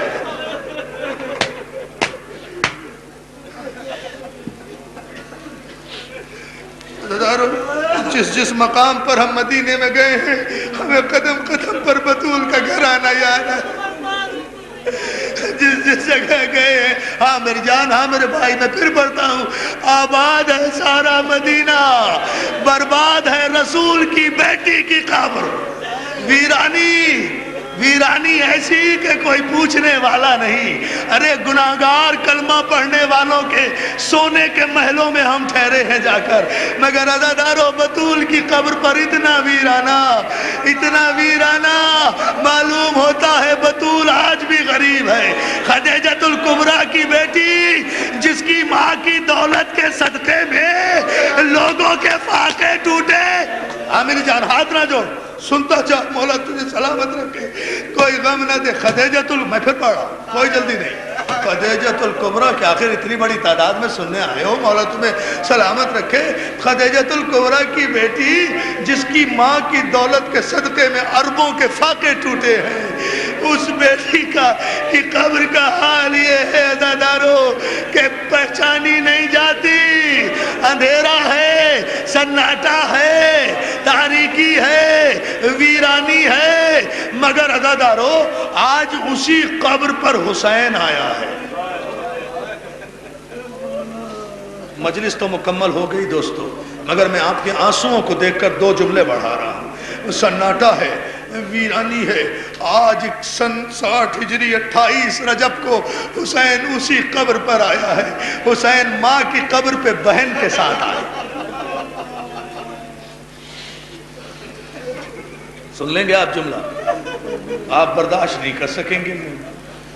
جس مقام پر ہم مدینے میں گئے ہیں ہمیں قدم قدم پر بطول کا گھر آنا یاد ہے. جس جگہ گئے ہیں، ہاں میری جان، ہاں میرے بھائی، میں پھر پڑھتا ہوں، آباد ہے سارا مدینہ، برباد ہے رسول کی بیٹی کی قبر. ویرانی ایسی کہ کوئی پوچھنے والا نہیں. ارے گناہگار کلمہ پڑھنے والوں کے سونے کے محلوں میں ہم ٹھہرے ہیں جا کر، مگر عزادارو بطول کی قبر پر اتنا ویرانہ معلوم ہوتا ہے بطول آج بھی غریب ہے. خدیجۃ الکبریٰ کی بیٹی جس کی ماں کی دولت کے صدقے میں لوگوں کے فاقے ٹوٹے. میری جان ہاتھ نہ جوڑ، سنتا جا، مولا تجھے سلامت رکھے، کوئی غم نہ دے. میں پھر پڑھ رہا ہوں، کوئی جلدی نہیں. خدیجۃ الکبریٰ کہ آخر اتنی بڑی تعداد میں سننے آئے ہو، مولا تمہیں سلامت رکھے. خدیجۃ الکبریٰ کی بیٹی جس کی ماں کی دولت کے صدقے میں اربوں کے فاقے ٹوٹے ہیں، اس بیٹی کی قبر کا حال یہ ہے عزادارو کہ پہچانی نہیں جاتی. اندھیرا ہے، سناٹا ہے، تاریکی ہے، ویرانی ہے. مگر عزادارو آج اسی قبر پر حسین آیا ہے۔ مجلس تو مکمل ہو گئی دوستو، مگر میں آپ کے آنسوؤں کو دیکھ کر دو جملے بڑھا رہا ہوں۔ سناٹا ہے، ویرانی ہے۔ آج سن 60 ہجری 28 رجب کو حسین اسی قبر پر آیا ہے۔ حسین ماں کی قبر پہ بہن کے ساتھ آئے۔ سن لیں گے آپ جملہ؟ آپ برداشت نہیں کر سکیں گے۔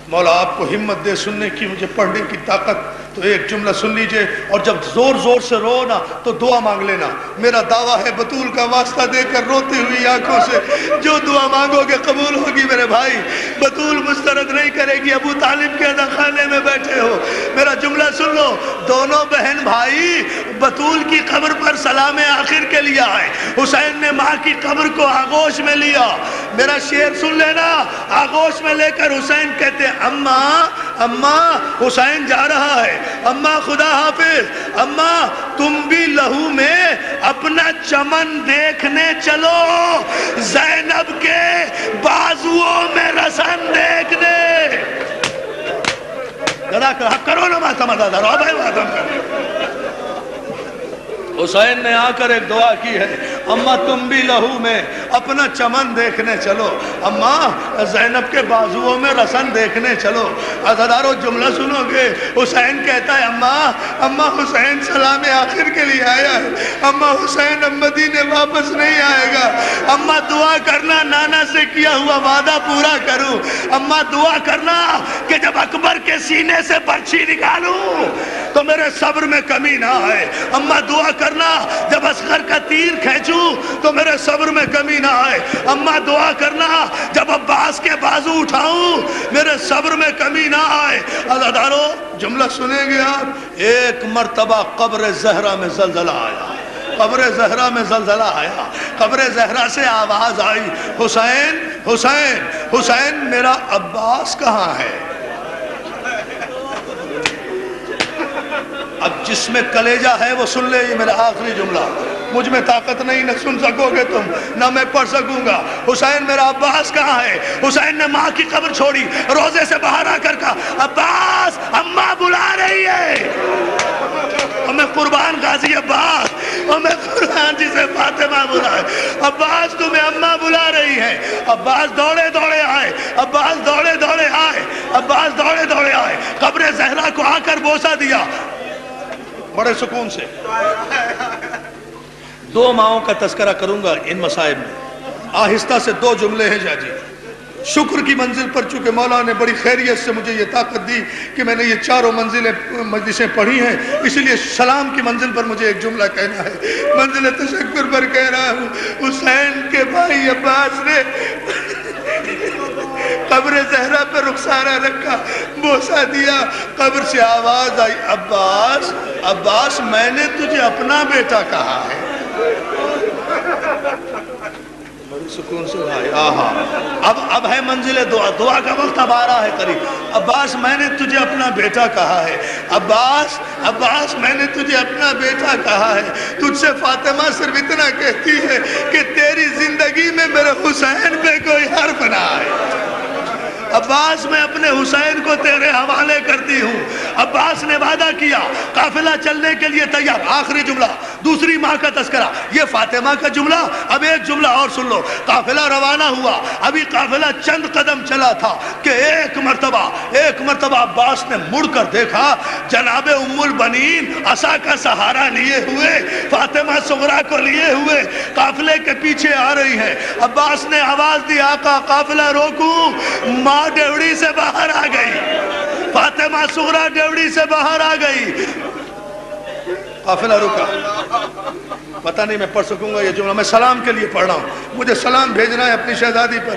مولا آپ کو ہمت دے سننے کی، مجھے پڑھنے کی طاقت۔ تو ایک جملہ سن لیجئے، اور جب زور زور سے رو نا تو دعا مانگ لینا۔ میرا دعویٰ ہے بطول کا واسطہ دے کر روتی ہوئی آنکھوں سے جو دعا مانگو گے قبول ہوگی میرے بھائی۔ بطول مسترد نہیں کرے گی، ابو طالب کے ادا خانے میں بیٹھے ہو۔ میرا جملہ سن لو، دونوں بہن بھائی بطول کی قبر پر سلام آخر کے لیے آئے۔ حسین نے ماں کی قبر کو آغوش میں لیا۔ میرا شعر سن لینا، آغوش میں لے کر حسین کہتے اماں اماں حسین جا رہا ہے، اماں خدا حافظ، اماں تم بھی لہو میں اپنا چمن دیکھنے چلو، زینب کے بازوؤں میں رسن دیکھنے۔ کرو نا ماتم ازادہ، رو بھائی ماتم کرو۔ حسین نے آ کر ایک دعا کی ہے، اماں تم بھی لہو میں اپنا چمن دیکھنے چلو، اماں زینب کے بازوؤں میں رسن دیکھنے چلو۔ عزادارو جملہ سنو گے، حسین کہتا ہے اماں حسین سلام آخر کے لیے آیا ہے، اماں حسین اب مدینے واپس نہیں آئے گا، اماں دعا کرنا نانا سے کیا ہوا وعدہ پورا کروں، اماں دعا کرنا کہ جب اکبر کے سینے سے برچھی نکالوں تو میرے صبر میں کمی نہ آئے، اماں دعا کرنا جب اصغر کا تیر کھینچوں تو میرے صبر میں کمی نہ آئے، اماں دعا کرنا جب عباس کے بازو اٹھاؤں میرے صبر میں کمی نہ آئے۔ عزادارو جملہ سنیں گے آپ، ایک مرتبہ قبر زہرا میں زلزلہ آیا، قبر زہرا میں زلزلہ آیا، قبر زہرا سے آواز آئی، حسین حسین حسین میرا عباس کہاں ہے؟ اب جس میں کلیجہ ہے وہ سن لے، یہ میرا آخری جملہ، مجھ میں طاقت نہیں، نہ سن سکو گے تم نہ میں پڑھ سکوں گا۔ حسین میرا عباس کہاں ہے؟ حسین نے ماں کی قبر چھوڑی، روزے سے باہر آ کر کہا عباس اماں بلا رہی ہے، ہمیں قربان غازی عباس، ہمیں قربان جسے فاطمہ بلا ہے، عباس تمہیں اماں بلا رہی ہے۔ عباس دوڑے دوڑے آئے، عباس دوڑے دوڑے آئے، عباس دوڑے دوڑے آئے، قبر زہرا کو آ کر بوسہ دیا بڑے سکون سے۔ دو ماؤں کا تذکرہ کروں گا ان مصائب میں، آہستہ سے دو جملے ہیں جاجی۔ شکر کی منزل پر چونکہ مولا نے بڑی خیریت سے مجھے یہ طاقت دی کہ میں نے یہ چاروں مجلسیں پڑھی ہیں، اس لیے سلام کی منزل پر مجھے ایک جملہ کہنا ہے۔ منزل تشکر پر کہہ رہا ہوں، حسین کے بھائی عباس نے قبر زہرا پہ رخسارہ رکھا، بوسہ دیا، قبر سے آواز آئی عباس عباس میں نے تجھے اپنا بیٹا کہا ہے۔ بڑی سکون سے بھائی آہا، اب ہے منزل دعا، دعا کا وقت اب آ رہا ہے قریب۔ عباس میں نے تجھے اپنا بیٹا کہا ہے، عباس میں نے تجھے اپنا بیٹا کہا ہے، تجھ سے فاطمہ صرف اتنا کہتی ہے کہ تیری زندگی میں میرے حسین پہ کوئی حرف نہ آئے۔ عباس میں اپنے حسین کو تیرے حوالے کرتی ہوں۔ عباس نے وعدہ کیا، قافلہ چلنے کے لیے تیار۔ آخری جملہ، دوسری ماں کا تذکرہ، یہ فاطمہ کا جملہ۔ اب ایک جملہ اور سن لو، قافلہ روانہ ہوا، ابھی قافلہ چند قدم چلا تھا کہ ایک مرتبہ عباس نے مڑ کر دیکھا، جناب ام البنین عصا کا سہارا لیے ہوئے، فاطمہ صغرا کو لیے ہوئے قافلے کے پیچھے آ رہی ہے۔ عباس نے آواز دی آقا قافلہ روکوں، ماں ڈیوڑی سے باہر آ گئی، فاطمہ صغرا ڈیوڑی سے باہر آ گئی، قافلہ رکا۔ پتہ نہیں میں پڑھ سکوں گا یہ جملہ، میں سلام کے لیے پڑھ رہا ہوں، مجھے سلام بھیجنا ہے اپنی شہزادی پر۔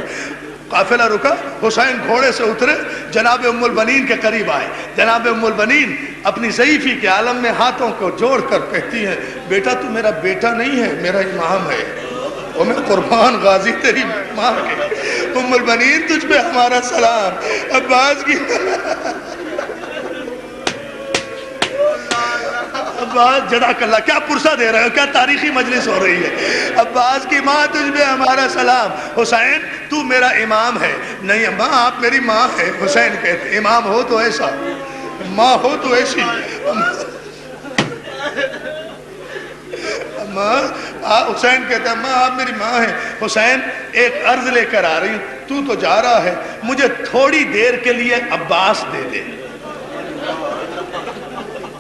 قافلہ رکا، حسین گھوڑے سے اترے، جناب ام البنین کے قریب آئے۔ جناب ام البنین اپنی ضعیفی کے عالم میں ہاتھوں کو جوڑ کر کہتی ہیں بیٹا تو میرا بیٹا نہیں ہے، میرا امام ہے، اور میں قربان غازی تیری ماں کے۔ ام البنین تجھ پہ ہمارا سلام۔ عباس کی عباس جزاک اللہ، کیا پرسہ دے رہے ہو، کیا تاریخی مجلس ہو رہی ہے۔ عباس کی ماں تجھ پہ ہمارا سلام۔ حسین تو میرا امام ہے. نہیں اماں آپ میری ماں ہے. حسین کہتے امام ہو تو ایسا, ماں ہو تو ایسی. حسین کہتا ہے ماں آپ میری ماں ہیں. حسین ایک عرض لے کر آ رہی ہوں, تو جا رہا ہے, مجھے تھوڑی دیر کے لیے عباس دے دے.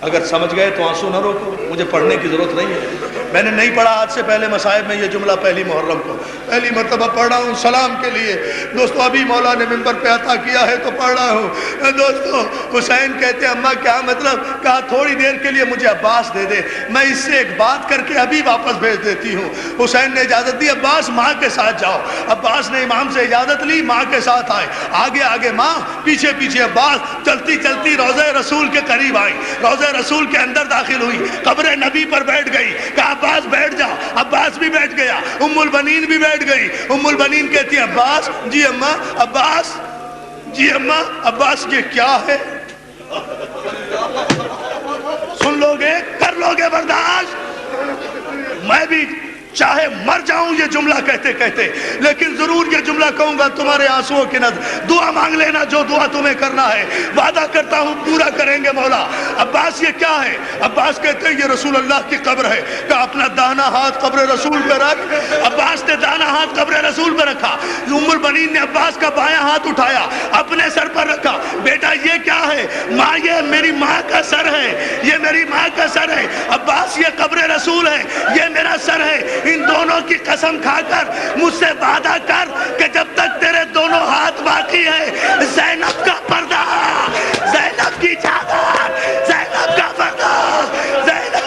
اگر سمجھ گئے تو آنسو نہ روکو, مجھے پڑھنے کی ضرورت نہیں ہے. میں نے نہیں پڑھا آج سے پہلے مصائب میں یہ جملہ پہلی محرم کو, پہلی مرتبہ پڑھ رہا ہوں سلام کے لیے. دوستو ابھی مولا نے ممبر پہ عطا کیا ہے تو پڑھ رہا ہوں. دوستو حسین کہتے ہیں اماں کیا مطلب؟ کہا تھوڑی دیر کے لیے مجھے عباس دے دے, میں اس سے ایک بات کر کے ابھی واپس بھیج دیتی ہوں. حسین نے اجازت دی, عباس ماں کے ساتھ جاؤ. عباس نے امام سے اجازت لی, ماں کے ساتھ آئے. آگے آگے ماں, پیچھے پیچھے عباس. چلتی چلتی روضہ رسول کے قریب آئی, روضہ رسول کے اندر داخل ہوئی, قبر نبی پر بیٹھ گئی. کہا عباس بیٹھ جا. عباس بھی بیٹھ گیا, ام البنین بھی بیٹھ گئی. ام البنین کہتی ہے عباس. جی اماں. عباس. جی اماں. عباس یہ کیا ہے؟ سن لو گے, کر لو گے برداشت. میں بھی چاہے مر جاؤں یہ جملہ کہتے کہتے, لیکن ضرور یہ جملہ کہوں گا تمہارے آنسوؤں کی نظر. دعا مانگ لینا جو دعا تمہیں کرنا ہے, وعدہ کرتا ہوں پورا کریں گے مولا. عباس یہ کیا ہے؟ عباس کہتے ہیں یہ رسول اللہ کی قبر ہے. کہ اپنا داہنا ہاتھ قبر رسول پہ رکھ. عباس نے داہنا ہاتھ قبر رسول پہ رکھا. ام البنین نے عباس کا بایاں ہاتھ اٹھایا, اپنے سر پر رکھا. بیٹا یہ کیا ہے؟ ماں یہ میری ماں کا سر ہے, یہ میری ماں کا سر ہے. عباس یہ قبر رسول ہے, یہ میرا سر ہے. ان دونوں کی قسم کھا کر مجھ سے وعدہ کر کہ جب تک تیرے دونوں ہاتھ باقی ہے, زینب کا پردہ, زینب کی چادر, زینب کا پردہ, زینب.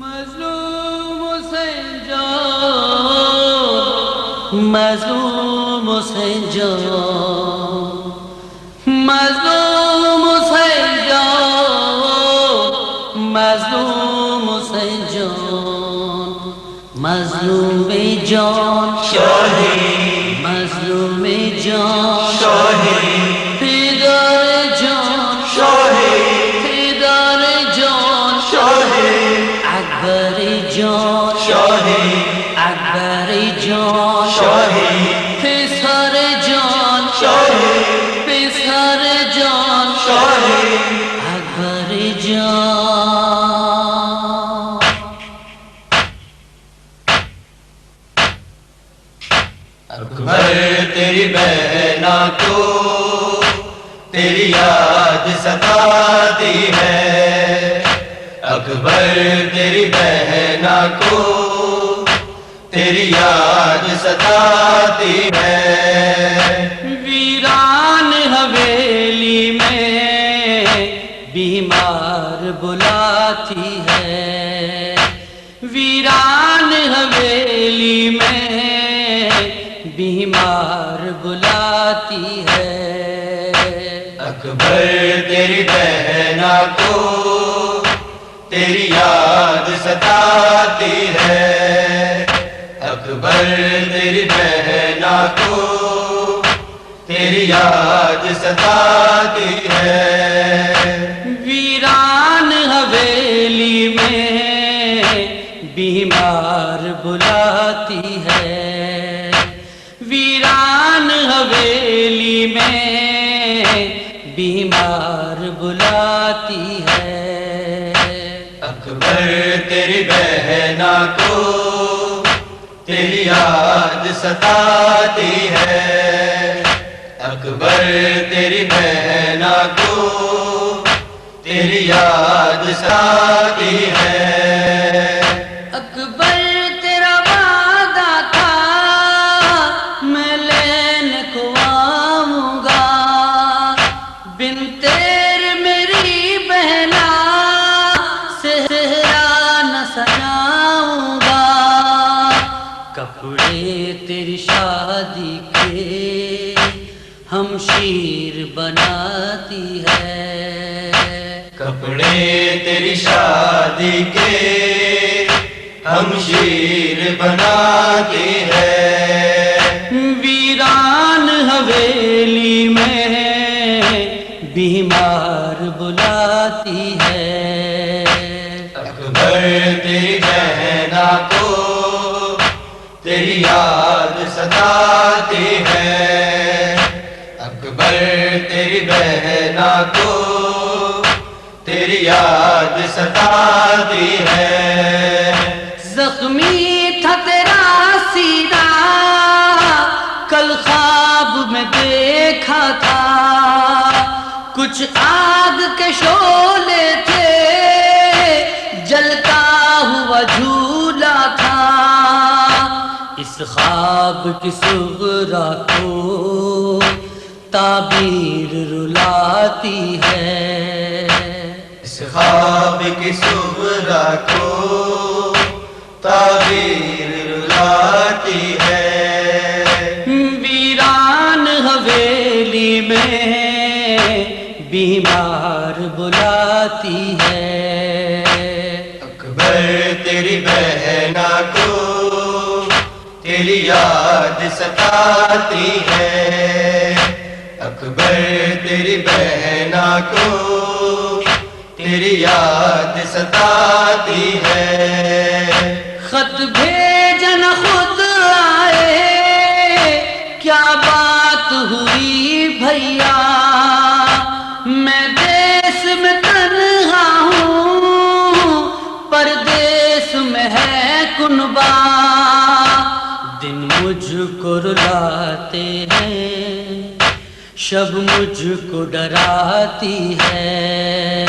مظلوم حسین جان, مظلوم حسین جان, مظلوم حسین جان, مظلوم حسین جان, مظلوم جان شاہی, مظلوم جان شاہی, فدار جان شاہی, فدار جان شاہی, اکبر جان شاہی, اکبر جان شاہی, پسر جان شاہی, پسر جان شاہی, اکبر جان. اکبر تیری بہنا کو تیری یاد ستاتی ہے. اکبر تیری بہنا کو تیری یاد ستاتی ہے. ویران حویلی میں بیمار بلاتی ہے, ویران حویلی میں بیمار بلاتی ہے. اکبر تیری بہنا کو تیری یاد ستاتی ہے. اکبر تیری بہنا کو تیری یاد ستاتی ہے. ویران حویلی میں بیمار بلاتی ہے, ویران حویلی میں بیمار بلاتی ہے. اکبر تیری بہنا کو تیری یاد ستاتی ہے. اکبر تیری بہنا کو تیری یاد ستاتی ہے. اکبر تیرا وعدہ تھا میں لینے کو آؤں گا, بن تیرے میری بہنا صحرا نہ سجاؤں گا. کپڑے تیری شادی کے ہم شیر بناتی ہے, کپڑے تیری شادی کے ہم شیر بناتی ہے. ویران حویلی میں بھی بیمار بلاتی ہے، اکبر تیری بہنا کو تیری یاد ستاتی ہے، اکبر تیری بہنا کو تیری یاد ستاتی ہے۔ زخمی تھا تیرا سینہ کل خواب میں دیکھا تھا، کچھ آگ کے شعلے تھے جلتا ہوا جھولا تھا، اس خواب کی صغرا کو تعبیر رلاتی ہے، اس خواب کی صغرا کو تعبیر رلاتی ہے۔ ویران حویلی میں بیمار بلاتی ہے، اکبر تیری بہنا کو تیری یاد ستاتی ہے، اکبر تیری بہنا کو تیری یاد ستاتی ہے۔ خط بھیجن خود آئے کیا بات ہوئی بھیا، میں دیس میں تنہا ہوں پردیس میں ہے کنبا، دن مجھ کو رلاتے ہیں شب مجھ کو ڈراتی ہے،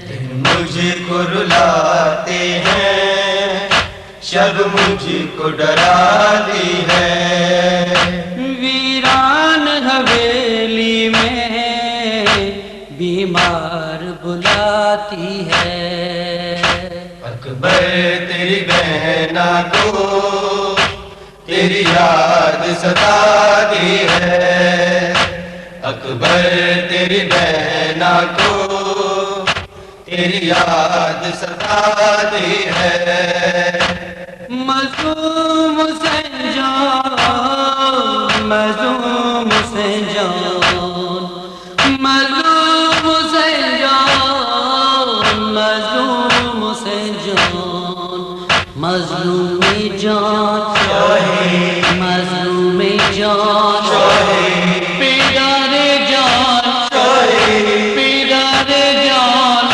دن مجھ کو رلاتے ہیں شب مجھ کو ڈراتی ہے۔ ویران حویلی میں بیمار بلاتی ہے، اکبر تیری بہنا کو تیری یاد ستاتی ہے، اکبر تیری بہنا کو تیری یاد ستاتی ہے۔ مظلوم سے جان مظلوم سے جان مظلوم سے جان مظلوم سے جان مظلوم جان مظلوم جان پیدار جان پیدار جان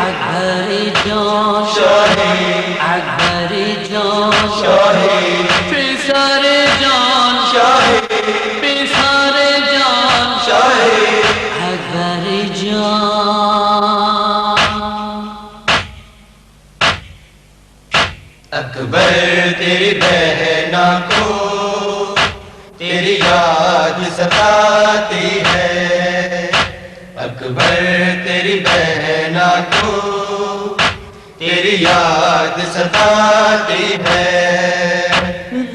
اکبر جان اکبر جان پیسار جان پیسار جان اکبر جان۔ اکبر تیری بہنا کو تیری یاد ستاتی ہے، اکبر تیری بہنا کو تیری یاد ستاتی ہے۔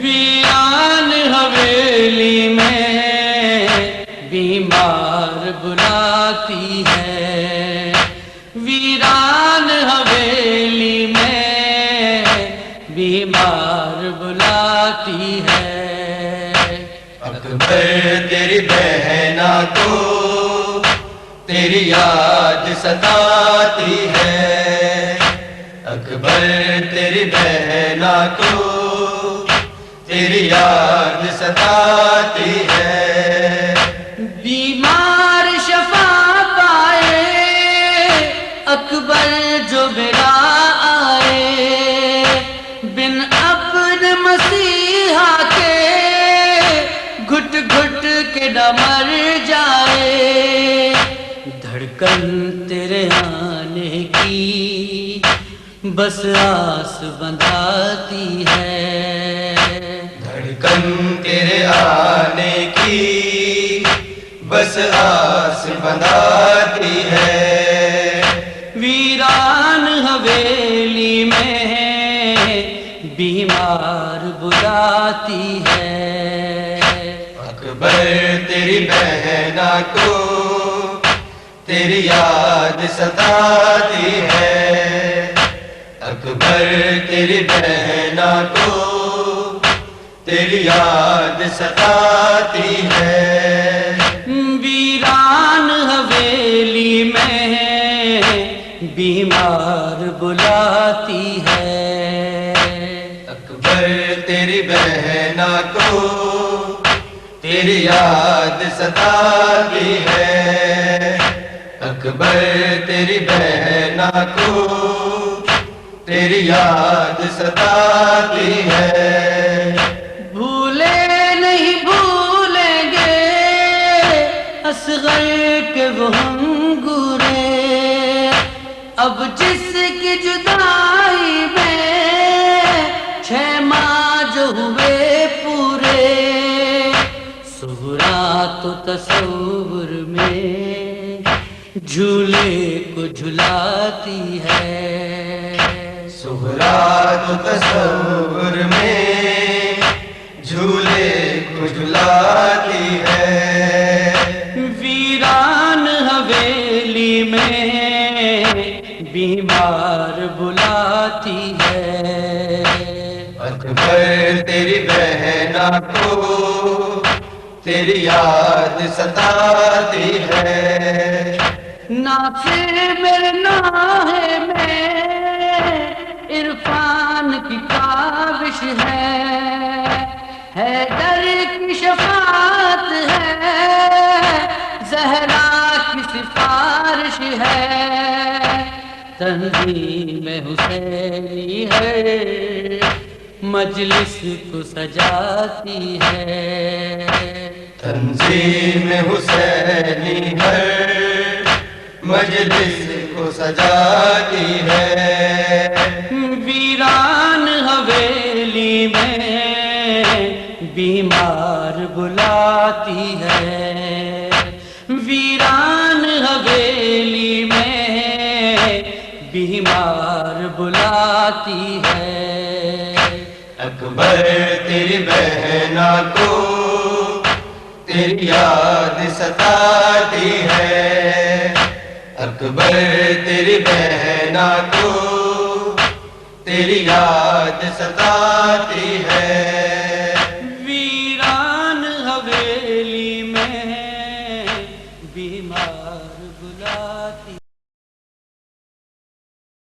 ویران حویلی میں بیمار بلاتی ہے، ویران حویلی میں بیمار بلاتی ہے، اکبر تیری بہنا کو تیری یاد ستاتی ہے، اکبر تیری بہنا کو تیری یاد ستاتی ہے۔ بیمار شفا پائے اکبر جو میرا آئے، بن اپنے مسیحا کے گھٹ گھٹ کے نہ مر جائے، دھڑکن تیرے آنے کی بس آس بندھاتی ہے، دھڑکن تیرے آنے کی بس آس بندھاتی ہے۔ ویران حویلی میں بیمار بلاتی ہے، اکبر تیری بہنا کو تیری یاد ستاتی ہے، اکبر تیری بہنا کو تیری یاد ستاتی ہے۔ ویران حویلی بیمار بلاتی ہے۔ اکبر تیری بہنا کو تیری یاد ستاتی ہے، اکبر تیری بہنا کو تیری یاد ستاتی ہے۔ بھولے نہیں بھولیں گے اصغر کے وہ ہنگورے، اب جس کی جدائی میں 6 ماہ جو ہوئے پورے، سغرا تو تصور میں جھولے کو جھلاتی ہے، سغرا تو تصور میں جھولے کو جھلاتی ہے۔ ویران حویلی میں بیمار بلاتی ہے، اکبر تیری بہنا کو تیری یاد ستاتی ہے۔ نافع میرے ناحے میں عرفان کی کاوش ہے در کی شفاعت ہے، زہرا کی سفارش ہے، تنظیم حسینی ہے مجلس کو سجاتی ہے، تنظیم حسینی ہے مجلس کو سجاتی ہے۔ ویران حویلی میں بیمار بلاتی ہے، ویران حویلی میں بیمار بلاتی ہے۔ اکبر تیری بہنا کو تیری یاد ستاتی ہے، اکبر تیری بہنا کو تیری یاد ستاتی ہے۔